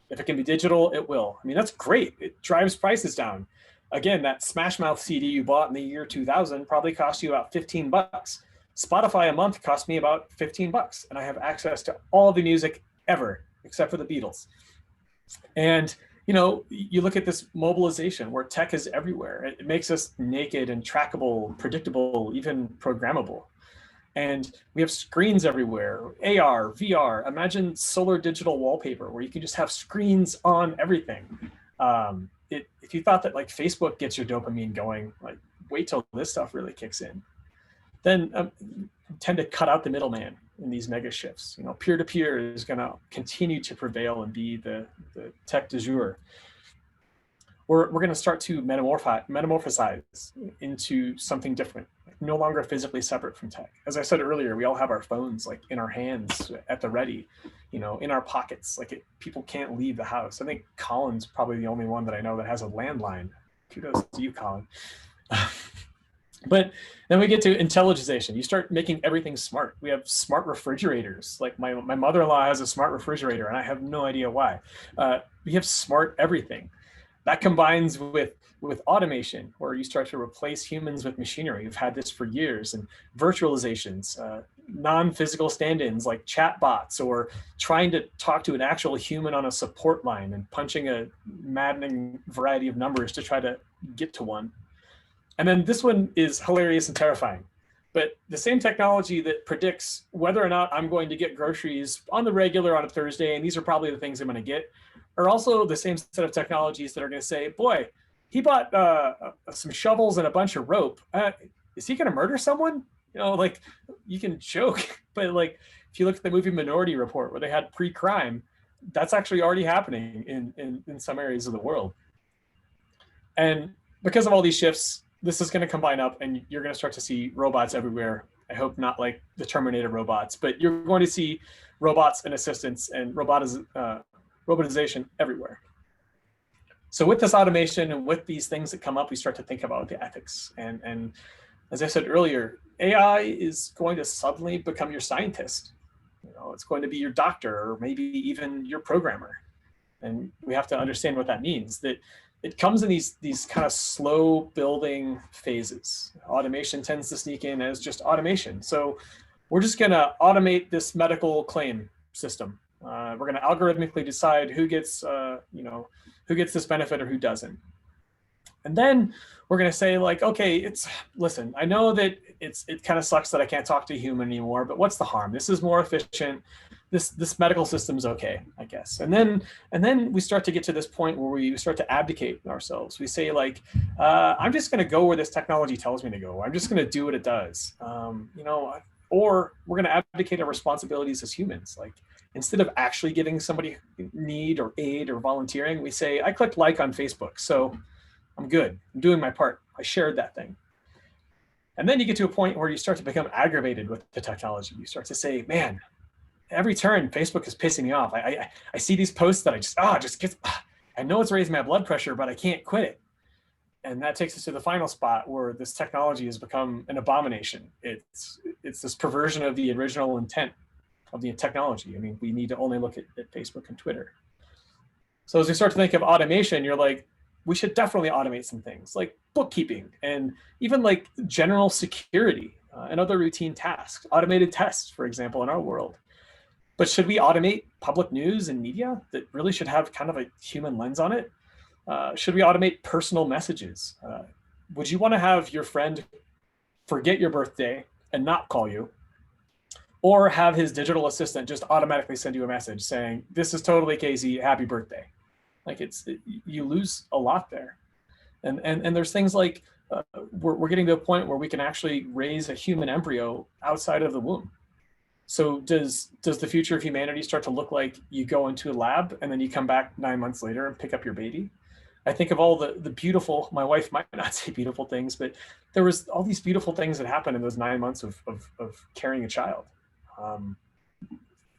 If it can be digital, it will. I mean, that's great. It drives prices down. Again, that Smash Mouth CD you bought in the year 2000 probably cost you about $15. Spotify a month cost me about $15, and I have access to all the music ever, except for the Beatles. And you look at this mobilization where tech is everywhere. It makes us naked and trackable, predictable, even programmable. And we have screens everywhere, AR, VR. Imagine solar digital wallpaper where you can just have screens on everything. If you thought that like Facebook gets your dopamine going, wait till this stuff really kicks in. Then tend to cut out the middleman. in these mega shifts. You know, peer-to-peer is going to continue to prevail and be the tech du jour. We're going to start to metamorphosize into something different, no longer physically separate from tech. As I said earlier, we all have our phones like in our hands at the ready, you know, in our pockets. Like people can't leave the house. I think Colin's probably the only one that I know that has a landline. Kudos to you, Colin. But then we get to intelligization. You start making everything smart. We have smart refrigerators. Like my mother-in-law has a smart refrigerator, and I have no idea why. We have smart everything. That combines with automation, where you start to replace humans with machinery. We've had this for years, and virtualizations, non-physical stand-ins like chatbots, or trying to talk to an actual human on a support line and punching a maddening variety of numbers to try to get to one. And then this one is hilarious and terrifying. But the same technology that predicts whether or not I'm going to get groceries on the regular on a Thursday, and these are probably the things I'm going to get, are also the same set of technologies that are going to say, boy, he bought some shovels and a bunch of rope. Is he going to murder someone? You know, like, you can joke, but like, if you look at the movie Minority Report, where they had pre-crime, that's actually already happening in some areas of the world. And because of all these shifts, this is going to combine up, and you're going to start to see robots everywhere. I hope not like the Terminator robots, but you're going to see robots and assistants and robotization everywhere. So with this automation and with these things that come up, we start to think about the ethics. And as I said earlier, AI is going to suddenly become your scientist. You know, it's going to be your doctor, or maybe even your programmer. And we have to understand what that means, that it comes in these kind of slow building phases. Automation tends to sneak in as just automation. So we're just going to automate this medical claim system. We're going to algorithmically decide who gets, who gets this benefit or who doesn't. And then we're going to say, like, okay, listen, I know that it kind of sucks that I can't talk to a human anymore, but what's the harm? This is more efficient. This medical system's okay, I guess. And then we start to get to this point where we start to abdicate ourselves. We say, like, I'm just going to go where this technology tells me to go. I'm just going to do what it does. Or we're going to abdicate our responsibilities as humans. Like, instead of actually giving somebody need or aid or volunteering, we say, I clicked like on Facebook, so I'm good. I'm doing my part. I shared that thing. And then you get to a point where you start to become aggravated with the technology. You start to say, man, every turn Facebook is pissing me off. I see these posts that I know it's raising my blood pressure, but I can't quit it. And that takes us to the final spot where this technology has become an abomination. It's this perversion of the original intent of the technology. I mean, we need to only look at Facebook and Twitter. So as we start to think of automation, you're like, we should definitely automate some things like bookkeeping and even like general security and other routine tasks, automated tests, for example, in our world. But should we automate public news and media that really should have kind of a human lens on it? Should we automate personal messages? Would you want to have your friend forget your birthday and not call you, or have his digital assistant just automatically send you a message saying, this is totally Casey, happy birthday? Like, you lose a lot there. And there's things like, we're getting to a point where we can actually raise a human embryo outside of the womb. So does the future of humanity start to look like you go into a lab and then you come back 9 months later and pick up your baby? I think of all the beautiful, my wife might not say beautiful things, but there was all these beautiful things that happened in those 9 months of carrying a child.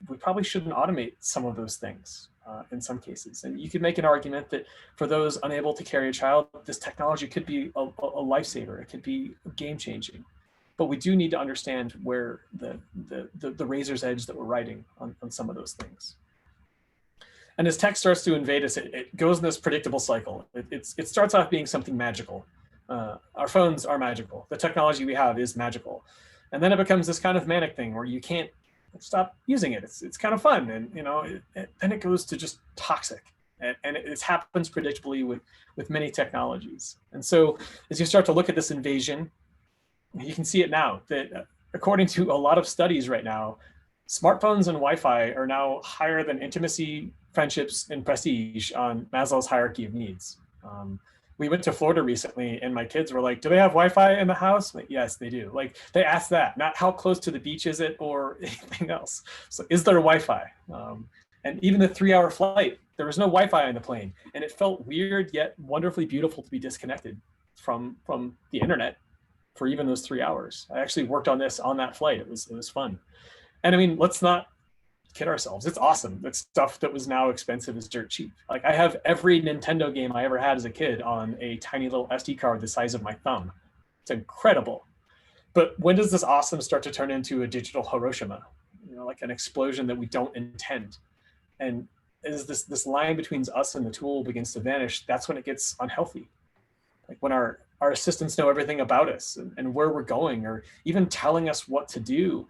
We probably shouldn't automate some of those things in some cases. And you could make an argument that for those unable to carry a child, this technology could be a lifesaver. It could be game changing. But we do need to understand where the razor's edge that we're riding on some of those things. And as tech starts to invade us, it goes in this predictable cycle. It starts off being something magical. Our phones are magical. The technology we have is magical. And then it becomes this kind of manic thing where you can't stop using it. It's kind of fun. And then it goes to just toxic. And it happens predictably with many technologies. And so as you start to look at this invasion, you can see it now that according to a lot of studies right now, smartphones and Wi-Fi are now higher than intimacy, friendships, and prestige on Maslow's hierarchy of needs. We went to Florida recently and my kids were like, do they have Wi-Fi in the house? Like, yes, they do. Like they asked that, not how close to the beach is it or anything else. So is there Wi-Fi? And even the 3-hour flight, there was no Wi-Fi on the plane. And it felt weird yet wonderfully beautiful to be disconnected from the internet for even those 3 hours. I actually worked on this on that flight. It was fun. And I mean, let's not kid ourselves. It's awesome. That stuff that was now expensive is dirt cheap. Like I have every Nintendo game I ever had as a kid on a tiny little SD card the size of my thumb. It's incredible. But when does this awesome start to turn into a digital Hiroshima? You know, like an explosion that we don't intend. And as this line between us and the tool begins to vanish, that's when it gets unhealthy. Like when our assistants know everything about us and where we're going, or even telling us what to do,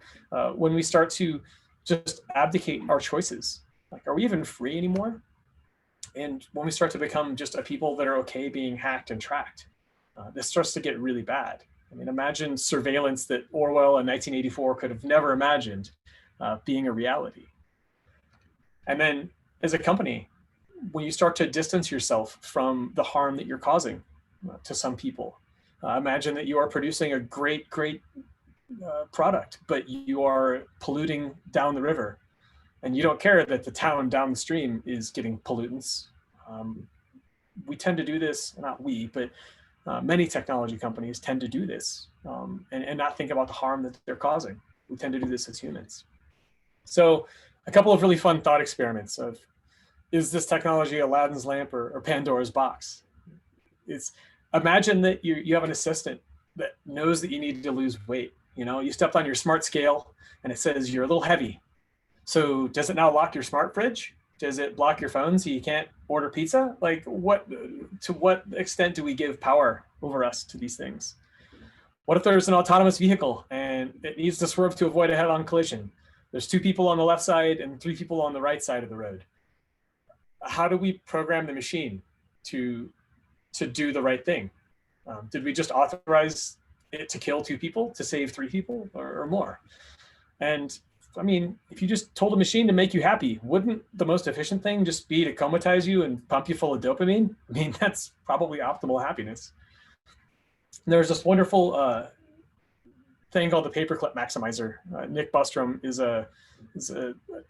when we start to just abdicate our choices. Like, are we even free anymore? And when we start to become just a people that are okay being hacked and tracked, this starts to get really bad. I mean, imagine surveillance that Orwell in 1984 could have never imagined being a reality. And then as a company, when you start to distance yourself from the harm that you're causing to some people, imagine that you are producing a great product, but you are polluting down the river and you don't care that the town down the stream is getting pollutants. We tend to do this, not we, but many technology companies tend to do this and not think about the harm that they're causing. We tend to do this as humans. So a couple of really fun thought experiments of, is this technology Aladdin's lamp or Pandora's box? It's, imagine that you have an assistant that knows that you need to lose weight. You know, you stepped on your smart scale and it says you're a little heavy. So does it now lock your smart fridge? Does it block your phone so you can't order pizza? Like to what extent do we give power over us to these things? What if there's an autonomous vehicle and it needs to swerve to avoid a head-on collision? There's 2 people on the left side and 3 people on the right side of the road. How do we program the machine to do the right thing? Did we just authorize it to kill 2 people to save 3 people or more? And I mean, if you just told a machine to make you happy, wouldn't the most efficient thing just be to comatize you and pump you full of dopamine? I mean, that's probably optimal happiness. And there's this wonderful thing called the paperclip maximizer. Nick Bostrom is a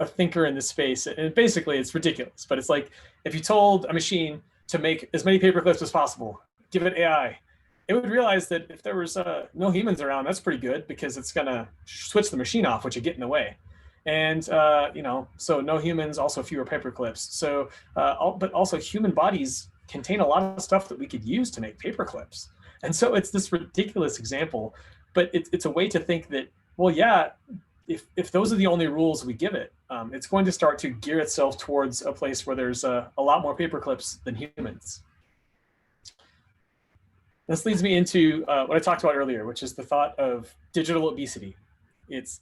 thinker in this space, and basically it's ridiculous, but it's like if you told a machine to make as many paperclips as possible, give it AI, it would realize that if there was no humans around, that's pretty good because it's gonna switch the machine off, which would get in the way. And you know, so no humans, also fewer paperclips. So, but also human bodies contain a lot of stuff that we could use to make paperclips. And so it's this ridiculous example, but it's a way to think that, well, yeah, if those are the only rules we give it, it's going to start to gear itself towards a place where there's a lot more paperclips than humans. This leads me into what I talked about earlier, which is the thought of digital obesity. It's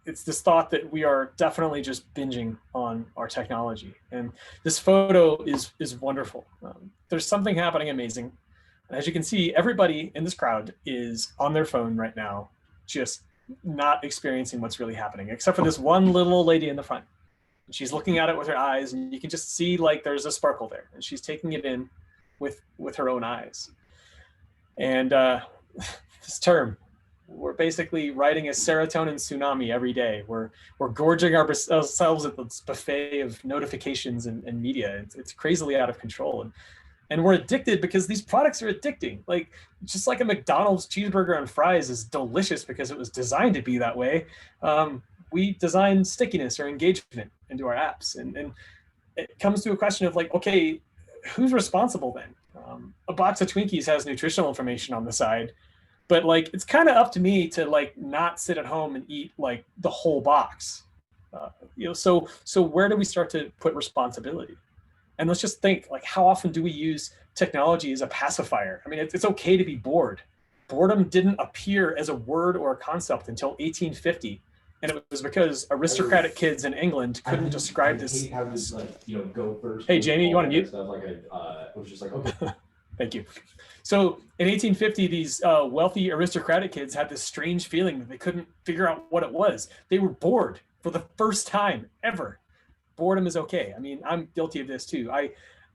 this thought that we are definitely just binging on our technology. And this photo is wonderful. There's something happening amazing. As you can see, everybody in this crowd is on their phone right now, just not experiencing what's really happening, except for this one little old lady in the front. She's looking at it with her eyes, and you can just see like there's a sparkle there, and she's taking it in with her own eyes. And this term, we're basically riding a serotonin tsunami every day. We're gorging ourselves at this buffet of notifications and media. It's crazily out of control. And we're addicted because these products are addicting. Like, just like a McDonald's cheeseburger and fries is delicious because it was designed to be that way, we design stickiness or engagement into our apps. And it comes to a question of like, okay, who's responsible then? A box of Twinkies has nutritional information on the side, but like, it's kind of up to me to like not sit at home and eat like the whole box. You know, so where do we start to put responsibility? And let's just think, like, how often do we use technology as a pacifier? I mean, it's okay to be bored. Boredom didn't appear as a word or a concept until 1850. And it was because aristocratic kids in England couldn't describe this. How to like, you know, go first. Hey, Jamie, you want to mute? Stuff. Like I was just like, okay. Thank you. So in 1850, these wealthy aristocratic kids had this strange feeling that they couldn't figure out what it was. They were bored. for the first time ever. Boredom is okay. I mean, I'm guilty of this too.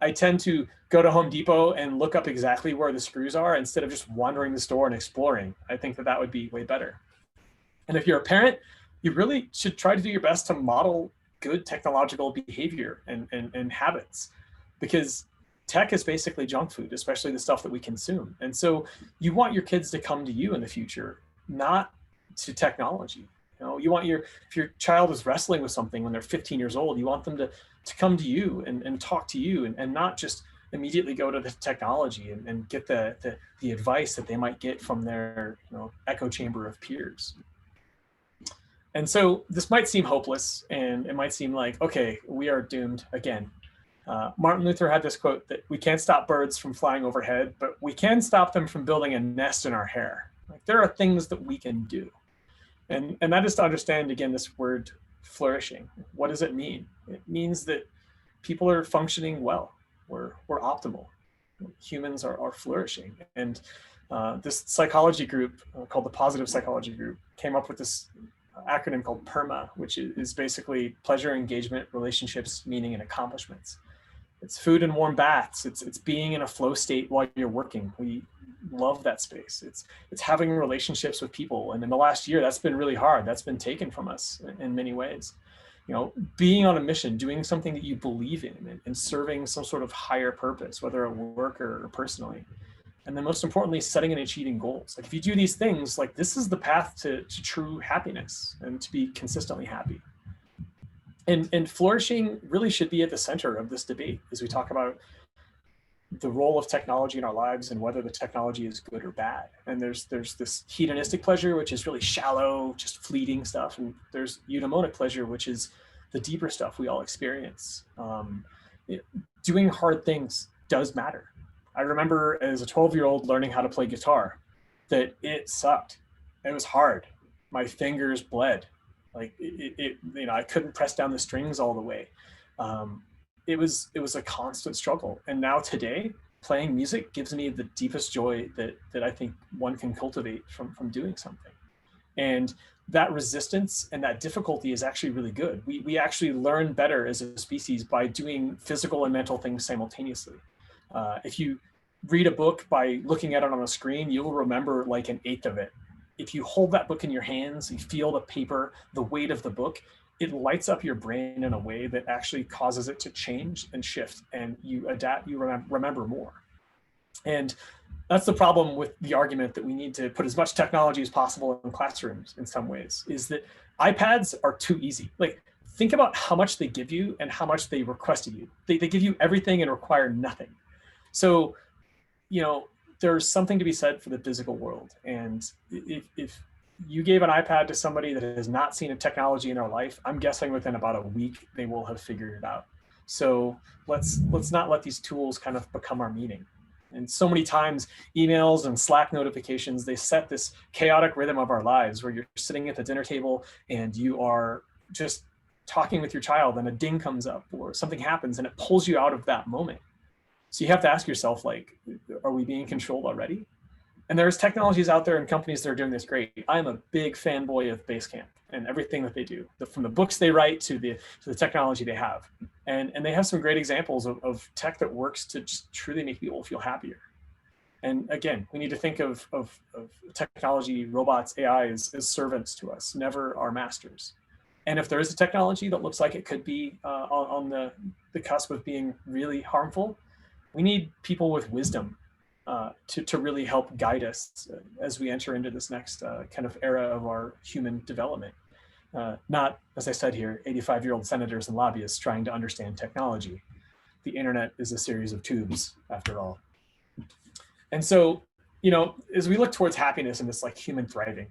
I tend to go to Home Depot and look up exactly where the screws are instead of just wandering the store and exploring. I think that that would be way better. And if you're a parent, you really should try to do your best to model good technological behavior and habits, because tech is basically junk food, especially the stuff that we consume. And so you want your kids to come to you in the future, not to technology. You know, you want if your child is wrestling with something when they're 15 years old, you want them to come to you and talk to you and not just immediately go to the technology and get the advice that they might get from their, you know, echo chamber of peers. And so this might seem hopeless, and it might seem like, okay, we are doomed again. Martin Luther had this quote that we can't stop birds from flying overhead, but we can stop them from building a nest in our hair. Like, there are things that we can do. And that is to understand, again, this word flourishing. What does it mean? It means that people are functioning well. We're optimal. Humans are flourishing. And this psychology group called the Positive Psychology Group came up with this acronym called PERMA, which is basically pleasure, engagement, relationships, meaning, and accomplishments. It's food and warm baths. It's being in a flow state while you're working. We love that space. It's having relationships with people. And in the last year, that's been really hard. That's been taken from us in many ways. You know, being on a mission, doing something that you believe in, and serving some sort of higher purpose, whether at work or personally. And then most importantly, setting and achieving goals. Like, if you do these things, like, this is the path to true happiness and to be consistently happy. And flourishing really should be at the center of this debate as we talk about the role of technology in our lives and whether the technology is good or bad. And there's this hedonistic pleasure, which is really shallow, just fleeting stuff. And there's eudaimonic pleasure, which is the deeper stuff we all experience. Doing hard things does matter. I remember as a 12-year-old learning how to play guitar, that it sucked. It was hard. My fingers bled. Like, you know, I couldn't press down the strings all the way. It was a constant struggle. And now today, playing music gives me the deepest joy that I think one can cultivate from doing something. And that resistance and that difficulty is actually really good. We actually learn better as a species by doing physical and mental things simultaneously. If you read a book by looking at it on a screen, you will remember like an eighth of it. If you hold that book in your hands, you feel the paper, the weight of the book, it lights up your brain in a way that actually causes it to change and shift, and you adapt, you remember more. And that's the problem with the argument that we need to put as much technology as possible in classrooms in some ways, is that iPads are too easy. Like, think about how much they give you and how much they request of you. They give you everything and require nothing. So, you know, there's something to be said for the physical world. And if you gave an iPad to somebody that has not seen a technology in their life, I'm guessing within about a week, they will have figured it out. So let's not let these tools kind of become our meaning. And so many times, emails and Slack notifications, they set this chaotic rhythm of our lives where you're sitting at the dinner table and you are just talking with your child and a ding comes up or something happens and it pulls you out of that moment. So you have to ask yourself, like, are we being controlled already? And there's technologies out there and companies that are doing this great. I'm a big fanboy of Basecamp and everything that they do, from the books they write to the technology they have. And they have some great examples of tech that works to just truly make people feel happier. And again, we need to think of technology, robots, AI as servants to us, never our masters. And if there is a technology that looks like it could be on the cusp of being really harmful, we need people with wisdom to really help guide us as we enter into this next kind of era of our human development. Not, as I said here, 85-year-old senators and lobbyists trying to understand technology. The internet is a series of tubes, after all. And so, you know, as we look towards happiness and this like human thriving,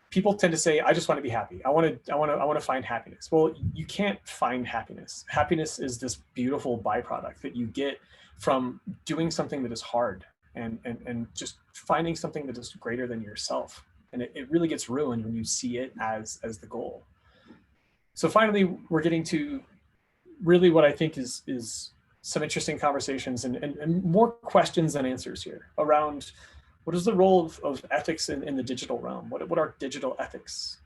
people tend to say, I just want to be happy. I want to find happiness. Well, you can't find happiness. Happiness is this beautiful byproduct that you get from doing something that is hard and just finding something that is greater than yourself. And it really gets ruined when you see it as the goal. So finally, we're getting to really what I think is some interesting conversations and more questions than answers here around what is the role of ethics in the digital realm? What are digital ethics?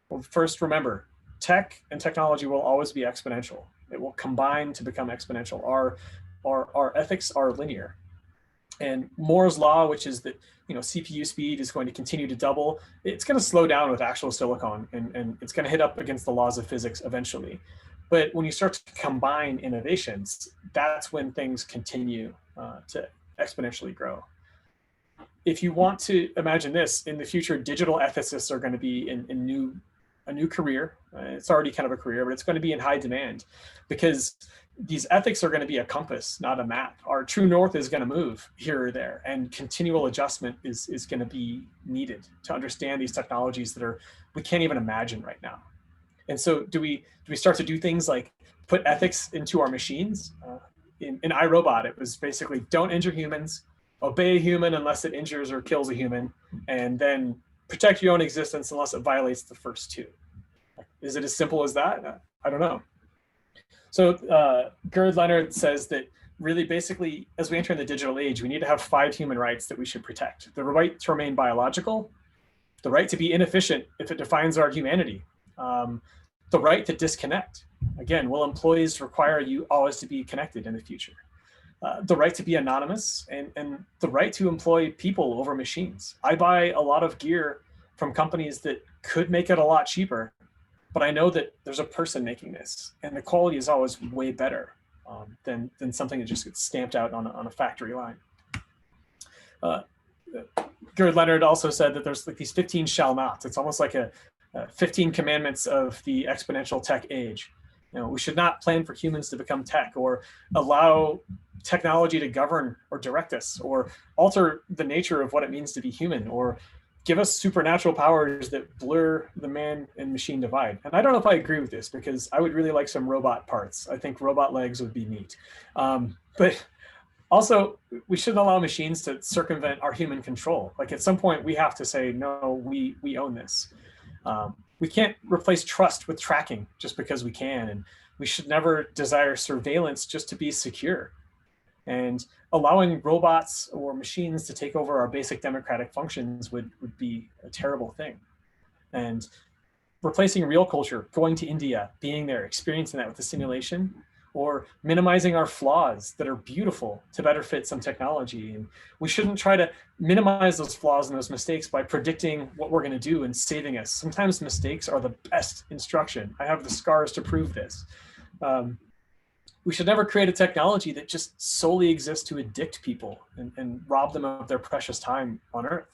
Well, first, remember, tech and technology will always be exponential. It will combine to become exponential. Our ethics are linear. And Moore's law, which is that CPU speed is going to continue to double, it's going to slow down with actual silicon, and it's going to hit up against the laws of physics eventually. But when you start to combine innovations, that's when things continue to exponentially grow. If you want to imagine this, in the future, digital ethicists are going to be in a new career. It's already kind of a career, but it's going to be in high demand because these ethics are going to be a compass, not a map. Our true north is going to move here or there, and continual adjustment is going to be needed to understand these technologies that we can't even imagine right now. And so do we start to do things like put ethics into our machines? In iRobot, it was basically don't injure humans, obey a human unless it injures or kills a human, and then protect your own existence unless it violates the first two. Is it as simple as that? I don't know. So Gerd Leonard says that really basically, as we enter in the digital age, we need to have 5 human rights that we should protect. The right to remain biological, the right to be inefficient if it defines our humanity, the right to disconnect. Again, will employees require you always to be connected in the future? The right to be anonymous, and the right to employ people over machines. I buy a lot of gear from companies that could make it a lot cheaper, but I know that there's a person making this, and the quality is always way better than something that just gets stamped out on a factory line. Gerd Leonard also said that there's like these 15 shall nots. It's almost like a 15 commandments of the exponential tech age. We should not plan for humans to become tech, or allow technology to govern or direct us, or alter the nature of what it means to be human, or give us supernatural powers that blur the man and machine divide. And I don't know if I agree with this, because I would really like some robot parts. I think robot legs would be neat. But also, we shouldn't allow machines to circumvent our human control. Like at some point, we have to say, no, we own this. We can't replace trust with tracking just because we can. And we should never desire surveillance just to be secure. And allowing robots or machines to take over our basic democratic functions would be a terrible thing. And replacing real culture, going to India, being there, experiencing that with the simulation, or minimizing our flaws that are beautiful to better fit some technology. And we shouldn't try to minimize those flaws and those mistakes by predicting what we're going to do and saving us. Sometimes mistakes are the best instruction. I have the scars to prove this. We should never create a technology that just solely exists to addict people and rob them of their precious time on Earth,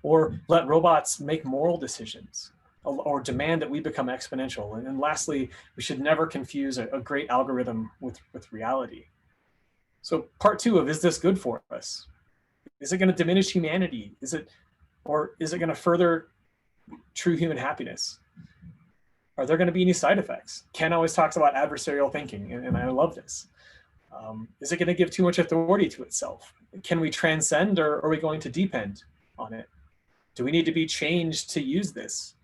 or let robots make moral decisions, or demand that we become exponential. And lastly, we should never confuse a great algorithm with reality. So part 2 of, is this good for us? Is it going to diminish humanity? Or is it going to further true human happiness? Are there going to be any side effects? Ken always talks about adversarial thinking, and I love this. Is it going to give too much authority to itself? Can we transcend, or are we going to depend on it? Do we need to be changed to use this?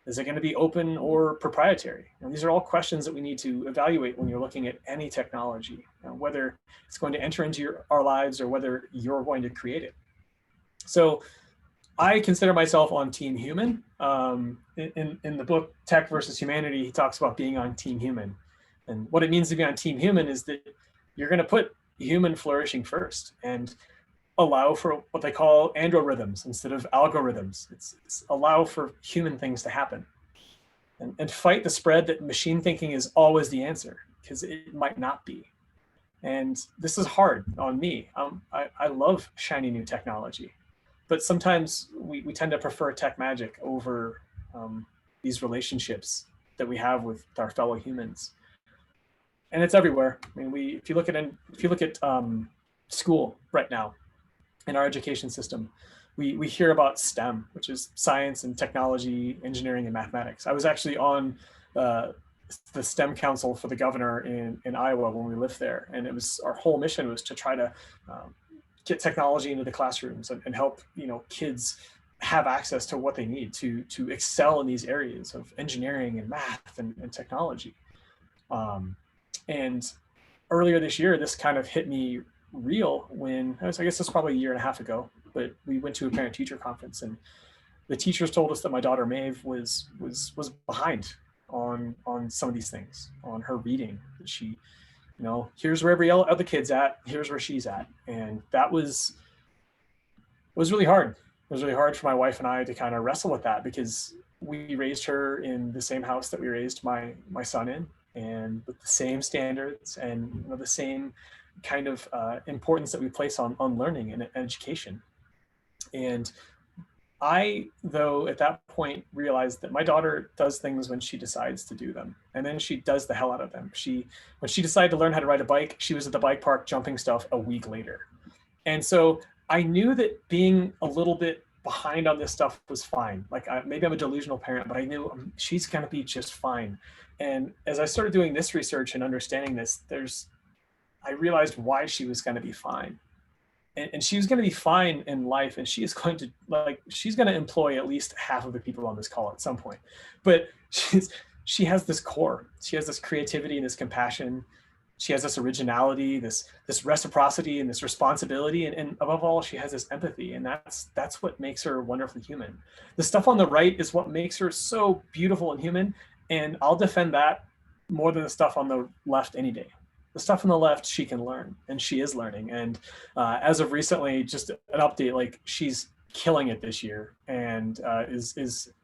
Is it going to be open or proprietary? And these are all questions that we need to evaluate when you're looking at any technology, whether it's going to enter into our lives or whether you're going to create it. So I consider myself on Team Human. In the book Tech versus Humanity, he talks about being on Team Human. And what it means to be on Team Human is that you're going to put human flourishing first and allow for what they call androrhythms instead of algorithms. It's allow for human things to happen, and fight the spread that machine thinking is always the answer, because it might not be. And this is hard on me. I love shiny new technology, but sometimes we tend to prefer tech magic over these relationships that we have with our fellow humans. And it's everywhere. I mean, if you look at school right now, in our education system, we hear about STEM, which is science and technology, engineering, and mathematics. I was actually on the STEM council for the governor in Iowa when we lived there, and our whole mission was to try to get technology into the classrooms and help kids have access to what they need to excel in these areas of engineering and math and technology. And earlier this year, this kind of hit me real when I guess it's probably a year and a half ago, but we went to a parent-teacher conference, and the teachers told us that my daughter Maeve was behind on some of these things, on her reading. She, here's where every other kid's at, here's where she's at. And that was really hard. It was really hard for my wife and I to kind of wrestle with that, because we raised her in the same house that we raised my son in, and with the same standards and the same kind of importance that we place on learning and education. And I, though, at that point realized that my daughter does things when she decides to do them, and then she does the hell out of them. When she decided to learn how to ride a bike, she was at the bike park jumping stuff a week later. And so I knew that being a little bit behind on this stuff was fine. Like maybe I'm a delusional parent, but I knew she's going to be just fine. And as I started doing this research and understanding this, I realized why she was going to be fine. And she was going to be fine in life, and she's going to employ at least half of the people on this call at some point. But she has this core. She has this creativity and this compassion. She has this originality, this reciprocity, and this responsibility, and above all, she has this empathy, and that's what makes her wonderfully human. The stuff on the right is what makes her so beautiful and human, and I'll defend that more than the stuff on the left any day. The stuff on the left, she can learn, and she is learning. And as of recently, just an update, like she's killing it this year, and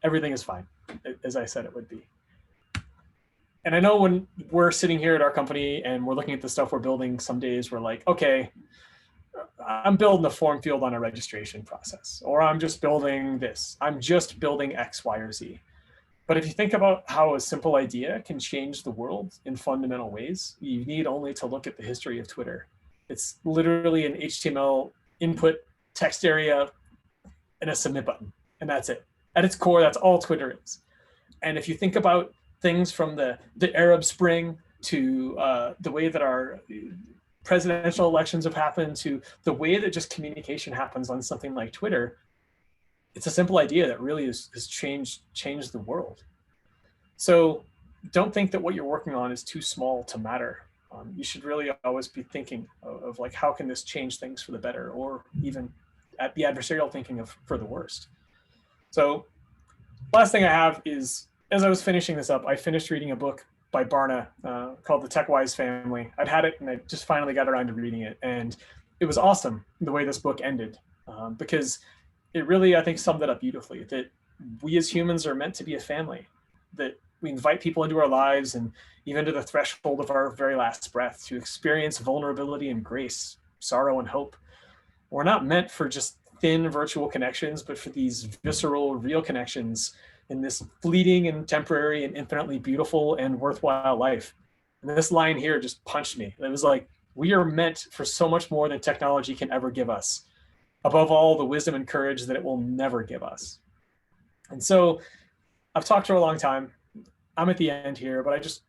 everything is fine, as I said it would be. And I know when we're sitting here at our company and we're looking at the stuff we're building, some days we're like, okay, I'm building a form field on a registration process, or I'm just building this. I'm just building X, Y, or Z. But if you think about how a simple idea can change the world in fundamental ways, you need only to look at the history of Twitter. It's literally an HTML input text area and a submit button, and that's it. At its core, that's all Twitter is. And if you think about things from the Arab Spring to the way that our presidential elections have happened, to the way that just communication happens on something like Twitter, it's a simple idea that really has changed the world. So don't think that what you're working on is too small to matter. You should really always be thinking of like, how can this change things for the better, or even at the adversarial thinking of for the worst. So last thing I have is, as I was finishing this up, I finished reading a book by Barna called The Tech-Wise Family. I'd had it and I just finally got around to reading it. And it was awesome the way this book ended, because it really, I think, summed it up beautifully, that we as humans are meant to be a family, that we invite people into our lives and even to the threshold of our very last breath to experience vulnerability and grace, sorrow and hope. We're not meant for just thin virtual connections, but for these visceral, real connections in this fleeting and temporary and infinitely beautiful and worthwhile life. And this line here just punched me. It was like, we are meant for so much more than technology can ever give us. Above all, the wisdom and courage that it will never give us. And so I've talked for a long time. I'm at the end here, but I just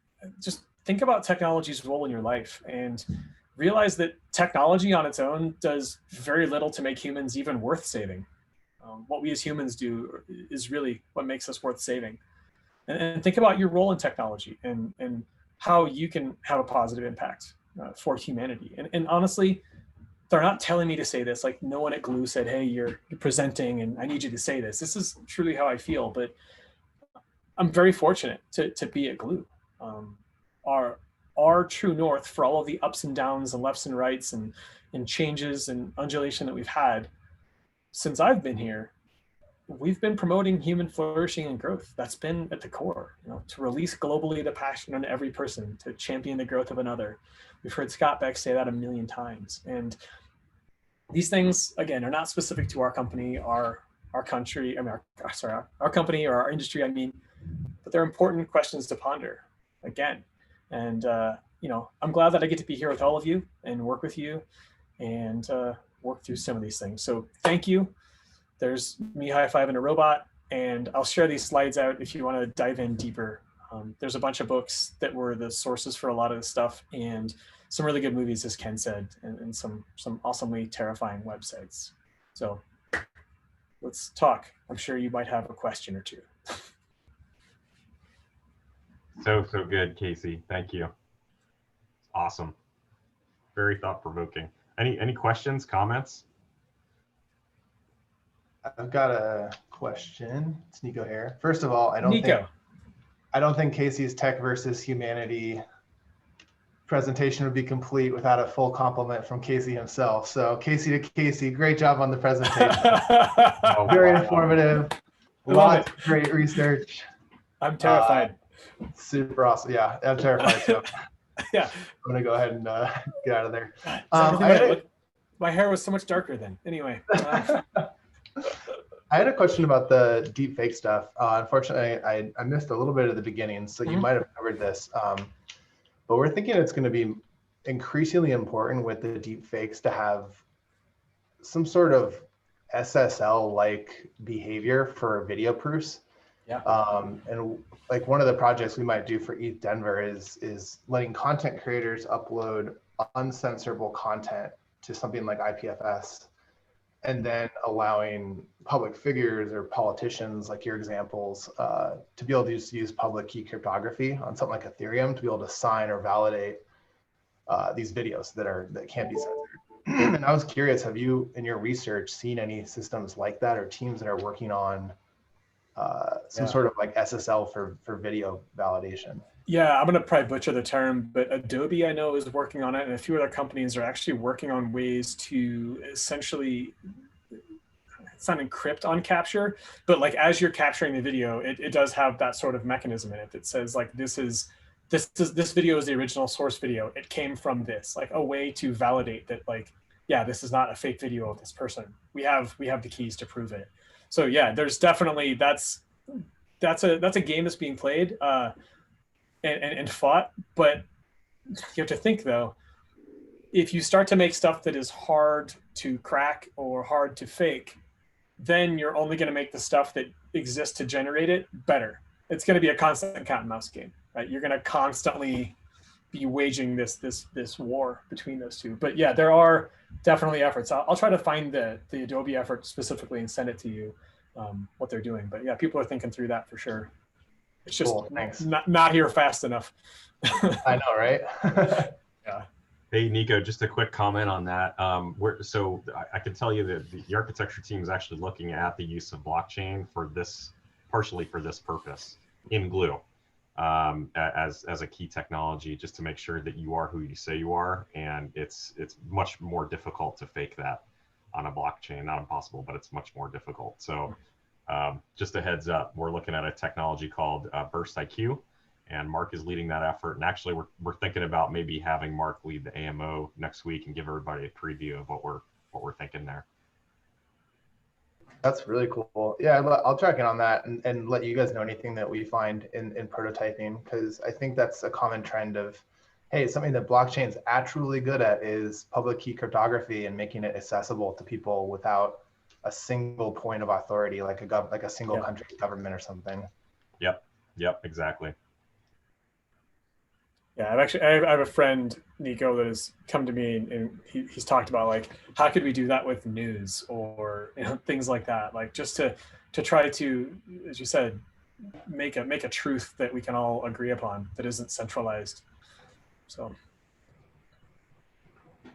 think about technology's role in your life and realize that technology on its own does very little to make humans even worth saving. What we as humans do is really what makes us worth saving. And think about your role in technology and how you can have a positive impact for humanity. And honestly, they're not telling me to say this. Like, no one at Glue said, hey, you're presenting and I need you to say this. This is truly how I feel, but I'm very fortunate to be at Glue. Our true north for all of the ups and downs and lefts and rights and changes and undulation that we've had since I've been here, we've been promoting human flourishing and growth. That's been at the core, to release globally the passion in every person, to champion the growth of another. We've heard Scott Beck say that a million times. And these things, again, are not specific to our company, our country, our company or our industry, but they're important questions to ponder again. And, I'm glad that I get to be here with all of you and work with you and work through some of these things. So thank you. There's me high-fiving a robot, and I'll share these slides out if you want to dive in deeper. There's a bunch of books that were the sources for a lot of this stuff, and some really good movies, as Ken said, and some awesomely terrifying websites. So let's talk. I'm sure you might have a question or two. So good, Casey. Thank you. Awesome. Very thought-provoking. Any questions, comments? I've got a question. It's Nico here. First of all, I don't I don't think Casey's Tech versus Humanity presentation would be complete without a full compliment from Casey himself. So Casey to Casey, great job on the presentation. Very informative. Lots of great research. I'm terrified. Super awesome. Yeah, I'm terrified too. Yeah. I'm gonna go ahead and get out of there. My hair was so much darker then. Anyway. I had a question about the deep fake stuff. Unfortunately, I missed a little bit of the beginning, so you might have covered this. But we're thinking it's going to be increasingly important with the deep fakes to have some sort of SSL-like behavior for video proofs. Yeah. And like one of the projects we might do for ETH Denver is letting content creators upload uncensorable content to something like IPFS, and then allowing public figures or politicians, like your examples, to be able to use public key cryptography on something like Ethereum to be able to sign or validate these videos that can't be censored. And I was curious, have you, in your research, seen any systems like that or teams that are working on some sort of like SSL for video validation? Yeah, I'm going to probably butcher the term, but Adobe, I know, is working on it. And a few other companies are actually working on ways to essentially, it's not encrypt on capture, but like as you're capturing the video, it does have that sort of mechanism in it that says like, this video is the original source video. It came from this, like a way to validate that, like, yeah, this is not a fake video of this person. We have the keys to prove it. So yeah, there's definitely, that's a game that's being played. And fought, but you have to think though, if you start to make stuff that is hard to crack or hard to fake, then you're only going to make the stuff that exists to generate it better. It's going to be a constant cat and mouse game, right? You're going to constantly be waging this war between those two. But yeah, there are definitely efforts. I'll try to find the Adobe effort specifically and send it to you, what they're doing. But yeah, people are thinking through that for sure. It's just cool, thanks. Not here fast enough. I know, right? Yeah. Hey, Nico, just a quick comment on that. So I can tell you that the architecture team is actually looking at the use of blockchain for this, partially for this purpose, in Glue, as a key technology, just to make sure that you are who you say you are. And it's much more difficult to fake that on a blockchain. Not impossible, but it's much more difficult. So just a heads up, we're looking at a technology called Burst IQ, and Mark is leading that effort. And actually, we're thinking about maybe having Mark lead the AMO next week and give everybody a preview of what we're thinking there. That's really cool. Yeah, I'll check in on that and let you guys know anything that we find in prototyping, because I think that's a common trend of, hey, something that blockchain is actually good at is public key cryptography and making it accessible to people without a single point of authority, like a single country government or something. Yep, exactly. Yeah, I have a friend, Nico, that has come to me and he's talked about like, how could we do that with news or things like that, like just to try to, as you said, make a truth that we can all agree upon that isn't centralized. So. I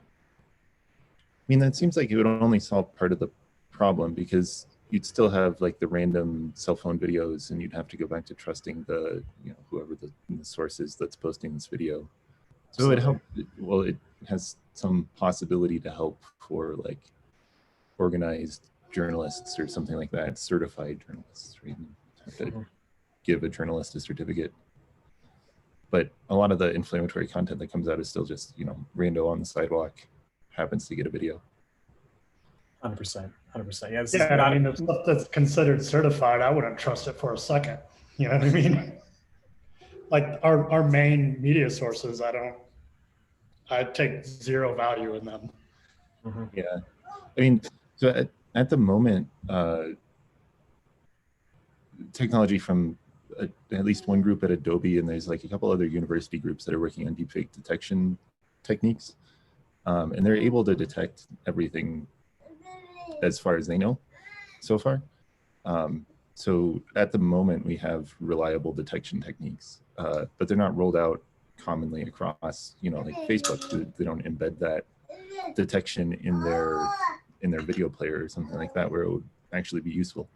mean, that seems like it would only solve part of the problem, because you'd still have like the random cell phone videos and you'd have to go back to trusting the, whoever the source is that's posting this video. So it would help, well, it has some possibility to help for like organized journalists or something like that, certified journalists, right? You have to give a journalist a certificate. But a lot of the inflammatory content that comes out is still just, rando on the sidewalk happens to get a video. 100%. Yeah, I mean, the stuff that's considered certified, I wouldn't trust it for a second. You know what I mean? Like our main media sources, I take zero value in them. Yeah, I mean, so at the moment, technology from at least one group at Adobe, and there's like a couple other university groups that are working on deepfake detection techniques, and they're able to detect everything as far as they know so far. So at the moment we have reliable detection techniques, but they're not rolled out commonly across, like Facebook. They don't embed that detection in their video player or something like that where it would actually be useful.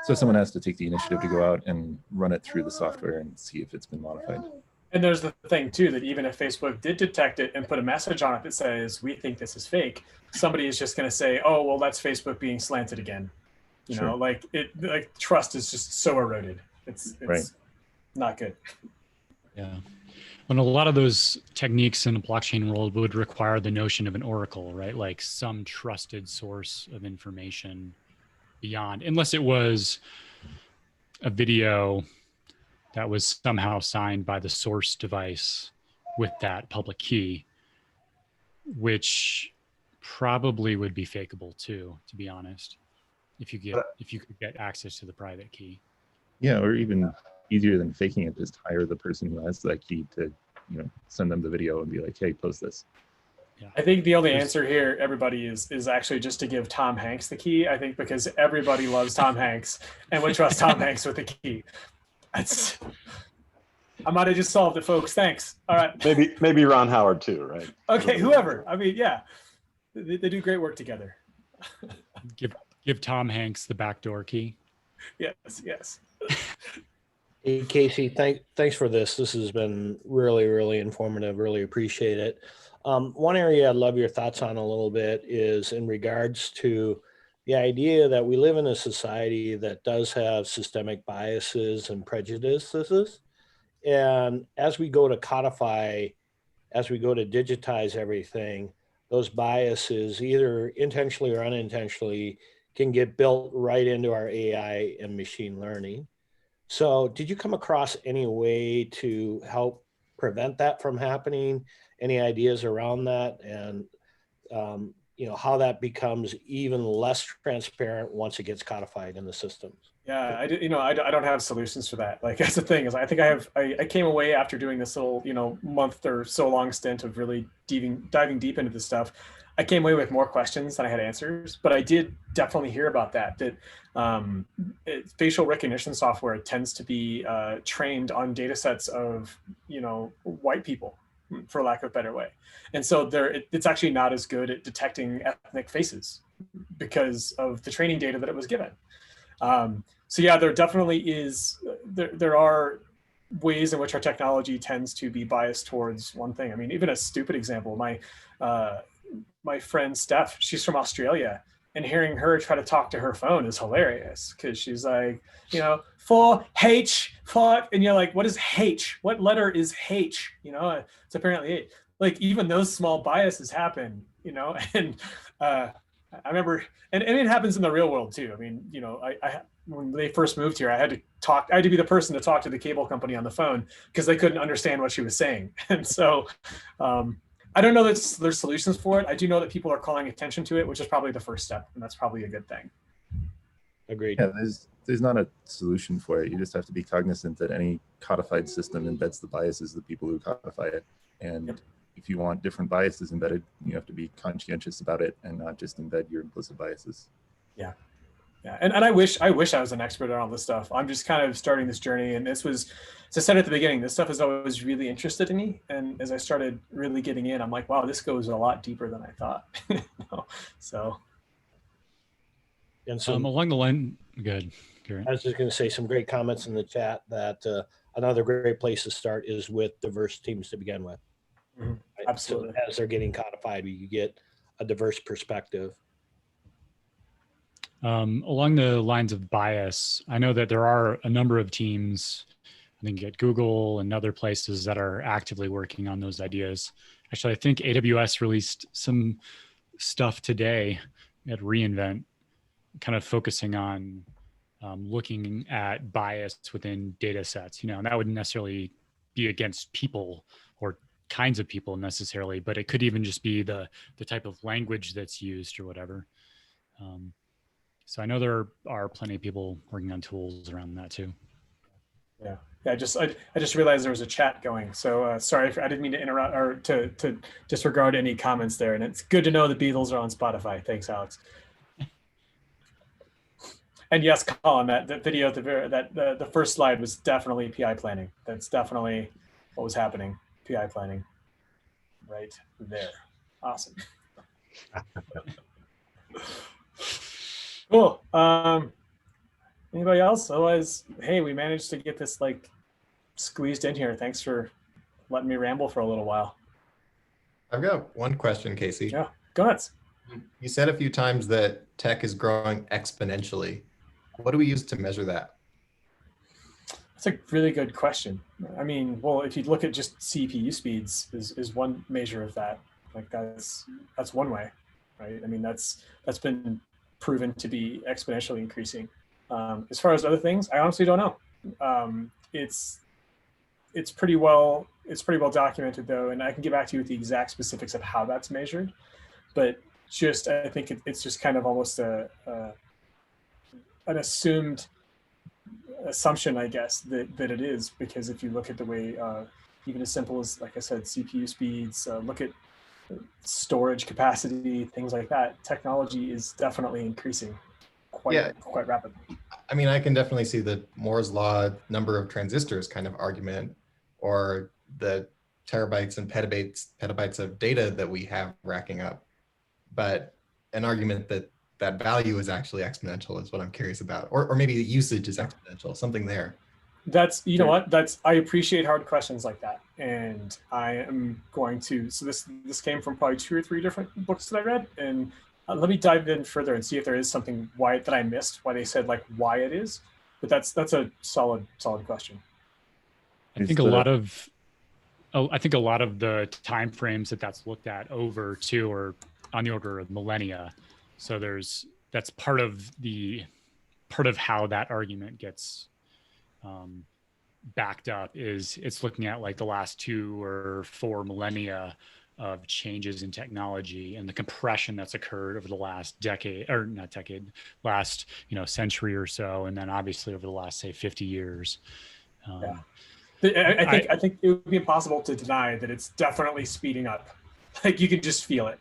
So someone has to take the initiative to go out and run it through the software and see if it's been modified. And there's the thing too, that even if Facebook did detect it and put a message on it that says, we think this is fake, somebody is just going to say, oh, well, that's Facebook being slanted again. You know, like trust is just so eroded. It's right. Not good. Yeah. And a lot of those techniques in the blockchain world would require the notion of an oracle, right? Like some trusted source of information beyond, unless it was a video that was somehow signed by the source device with that public key, which probably would be fakeable too, to be honest, if you could get access to the private key. Yeah, or even easier than faking it, just hire the person who has that key to, you know, send them the video and be like, hey, post this. Yeah. I think the only answer here, everybody, is actually just to give Tom Hanks the key. I think because everybody loves Tom Hanks and would trust Tom Hanks with the key. I might have just solved it, folks. Thanks. All right. Maybe Ron Howard too, right? Okay, whoever. I mean, yeah, they do great work together. Give Tom Hanks the backdoor key. Yes. Hey, Casey, thanks for this. This has been really, really informative. Really appreciate it. One area I'd love your thoughts on a little bit is in regards to the idea that we live in a society that does have systemic biases and prejudices. And as we go to codify, as we go to digitize everything, those biases, either intentionally or unintentionally, can get built right into our AI and machine learning. So did you come across any way to help prevent that from happening? Any ideas around that? And you know, how that becomes even less transparent once it gets codified in the systems? Yeah, I don't have solutions for that. Like, that's the thing, is I think I came away after doing this little, month or so long stint of really diving deep into this stuff. I came away with more questions than I had answers, but I did definitely hear about that facial recognition software tends to be trained on data sets of, white people, for lack of a better way. And so it's actually not as good at detecting ethnic faces because of the training data that it was given. So yeah, there definitely is, there are ways in which our technology tends to be biased towards one thing. I mean, even a stupid example, my friend Steph, she's from Australia, and hearing her try to talk to her phone is hilarious because she's like, 4H, and you're like, what is H? What letter is H? It's apparently H. Like, even those small biases happen, and I remember, and it happens in the real world too. I mean, I when they first moved here, I had to be the person to talk to the cable company on the phone because they couldn't understand what she was saying. And so I don't know that there's solutions for it. I do know that people are calling attention to it, which is probably the first step, and that's probably a good thing. Agreed. Yeah, there's not a solution for it. You just have to be cognizant that any codified system embeds the biases of the people who codify it. And if you want different biases embedded, you have to be conscientious about it and not just embed your implicit biases. Yeah. And I wish I was an expert on all this stuff. I'm just kind of starting this journey, and this was, as I said at the beginning, this stuff has always really interested in me. And as I started really getting in, I'm like, wow, this goes a lot deeper than I thought. So. And so along the line, good. I was just going to say some great comments in the chat that another great place to start is with diverse teams to begin with. Mm-hmm. Right? Absolutely. So as they're getting codified, you get a diverse perspective. Along the lines of bias, I know that there are a number of teams, I think at Google and other places, that are actively working on those ideas. Actually, I think AWS released some stuff today at reInvent, kind of focusing on looking at bias within data sets, and that wouldn't necessarily be against people or kinds of people necessarily, but it could even just be the type of language that's used or whatever. So I know there are plenty of people working on tools around that too. Yeah. I just realized there was a chat going. So sorry, I didn't mean to interrupt or to disregard any comments there. And it's good to know the Beatles are on Spotify. Thanks, Alex. And yes, Colin, that video, the first slide was definitely PI planning. That's definitely what was happening. PI planning, right there. Awesome. Cool. Anybody else? Otherwise, hey, we managed to get this like squeezed in here. Thanks for letting me ramble for a little while. I've got one question, Casey. Yeah, go ahead. You said a few times that tech is growing exponentially. What do we use to measure that? That's a really good question. I mean, well, if you look at just CPU speeds is one measure of that. Like that's one way, right? I mean, that's been proven to be exponentially increasing. As far as other things, I honestly don't know. It's pretty well documented though, and I can get back to you with the exact specifics of how that's measured. But just I think it's just kind of almost an assumed assumption, I guess, that it is, because if you look at the way, even as simple as, like I said, CPU speeds, look at storage capacity, things like that, technology is definitely increasing quite rapidly. I mean, I can definitely see the Moore's law number of transistors kind of argument, or the terabytes and petabytes of data that we have racking up. But an argument that that value is actually exponential is what I'm curious about, or maybe the usage is exponential, something there. That's, you know what, I appreciate hard questions like that. And I am going to, so this came from probably 2 or 3 different books that I read, and let me dive in further and see if there is something that I missed, why they said like why it is. But that's a solid question. I think a lot of the time frames that's looked at over too are on the order of millennia. So that's part of how that argument gets backed up, is it's looking at like the last 2 or 4 millennia of changes in technology and the compression that's occurred over the last last century or so, and then obviously over the last, say, 50 years. I think it would be impossible to deny that it's definitely speeding up. Like you can just feel it.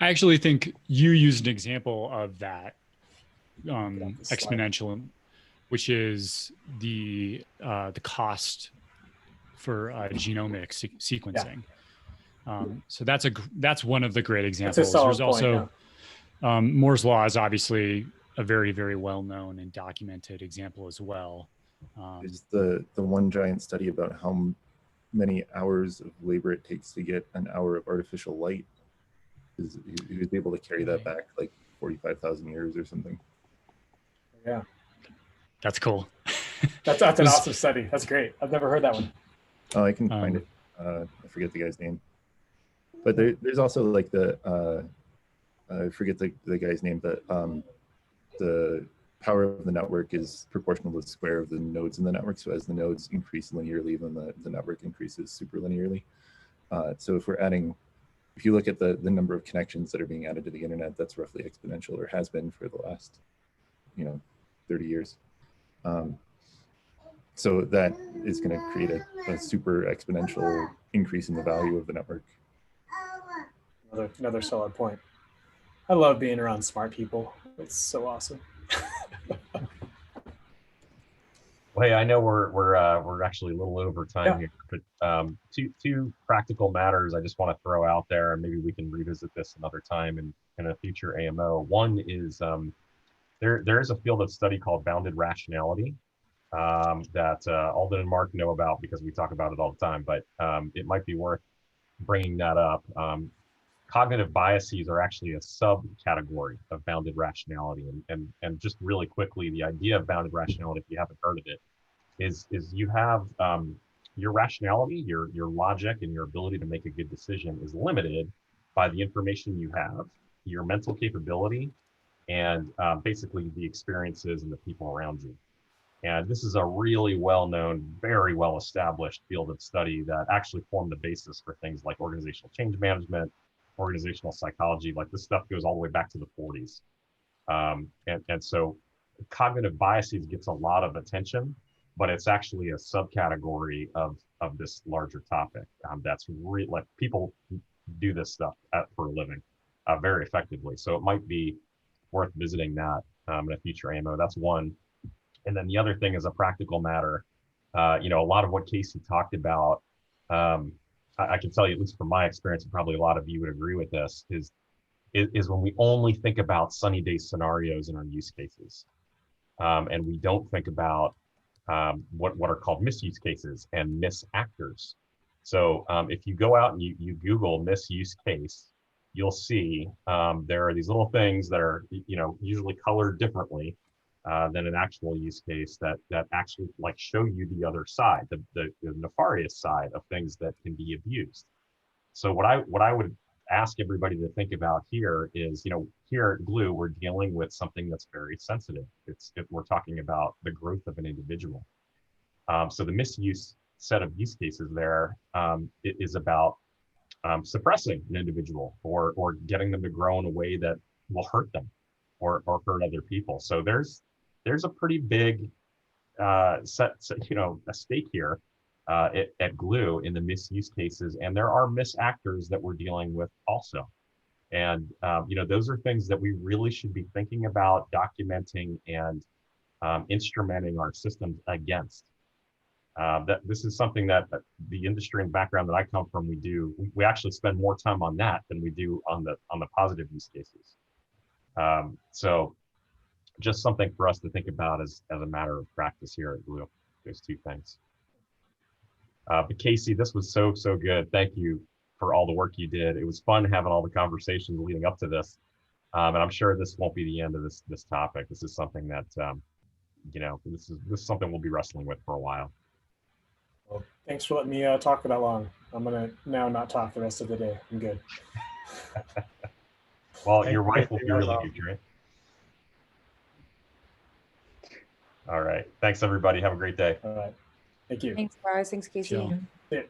I actually think you used an example of that exponential, which is the cost for genomic sequencing. So that's one of the great examples. There's also Moore's law is obviously a very, very well-known and documented example as well. Is the one giant study about how many hours of labor it takes to get an hour of artificial light. He was able to carry that back like 45,000 years or something. Yeah. That's cool. That's an awesome study. That's great. I've never heard that one. Oh, I can find it. I forget the guy's name. But there's also like I forget the guy's name, but the power of the network is proportional to the square of the nodes in the network. So as the nodes increase linearly, then the network increases super linearly. So if you look at the number of connections that are being added to the internet, that's roughly exponential, or has been for the last 30 years. So that is going to create a super exponential increase in the value of the network. Another solid point. I love being around smart people. It's so awesome. Well, hey, I know we're actually a little over time here, but two practical matters I just want to throw out there, and maybe we can revisit this another time in a future AMO. One is there is a field of study called bounded rationality that Alden and Mark know about because we talk about it all the time, but it might be worth bringing that up. Cognitive biases are actually a subcategory of bounded rationality. And just really quickly, the idea of bounded rationality, if you haven't heard of it, is you have your rationality, your logic, and your ability to make a good decision is limited by the information you have, your mental capability, and basically the experiences and the people around you. And this is a really well-known, very well-established field of study that actually formed the basis for things like organizational change management, organizational psychology. Like this stuff goes all the way back to the 40s. And so cognitive biases gets a lot of attention, but it's actually a subcategory of this larger topic. That's really, like, people do this stuff for a living very effectively. So it might be worth visiting that in a future AMO. That's one. And then the other thing is a practical matter. A lot of what Casey talked about, I can tell you, at least from my experience, and probably a lot of you would agree with this, is is when we only think about sunny day scenarios in our use cases. And we don't think about what are called misuse cases and misactors. So if you go out and you Google misuse case, you'll see there are these little things that are, usually colored differently than an actual use case that actually like show you the other side, the nefarious side of things that can be abused. So what I would ask everybody to think about here is, here at Glue, we're dealing with something that's very sensitive. We're talking about the growth of an individual. So the misuse set of use cases there it is about suppressing an individual or getting them to grow in a way that will hurt them or hurt other people. So there's a pretty big a stake here at Glue in the misuse cases, and there are misactors that we're dealing with also. And those are things that we really should be thinking about documenting and instrumenting our systems against. That this is something that the industry and background that I come from, we actually spend more time on that than we do on the positive use cases. So just something for us to think about as a matter of practice here at Glue, those two things. But Casey, this was so good. Thank you for all the work you did. It was fun having all the conversations leading up to this. And I'm sure this won't be the end of this topic. This is something that, this is something we'll be wrestling with for a while. Well, thanks for letting me talk for that long. I'm going to now not talk the rest of the day. I'm good. Well, your wife will be relieved, right? All right. Thanks, everybody. Have a great day. All right. Thank you. Thanks, guys. Thanks, Casey. Chill. Yeah.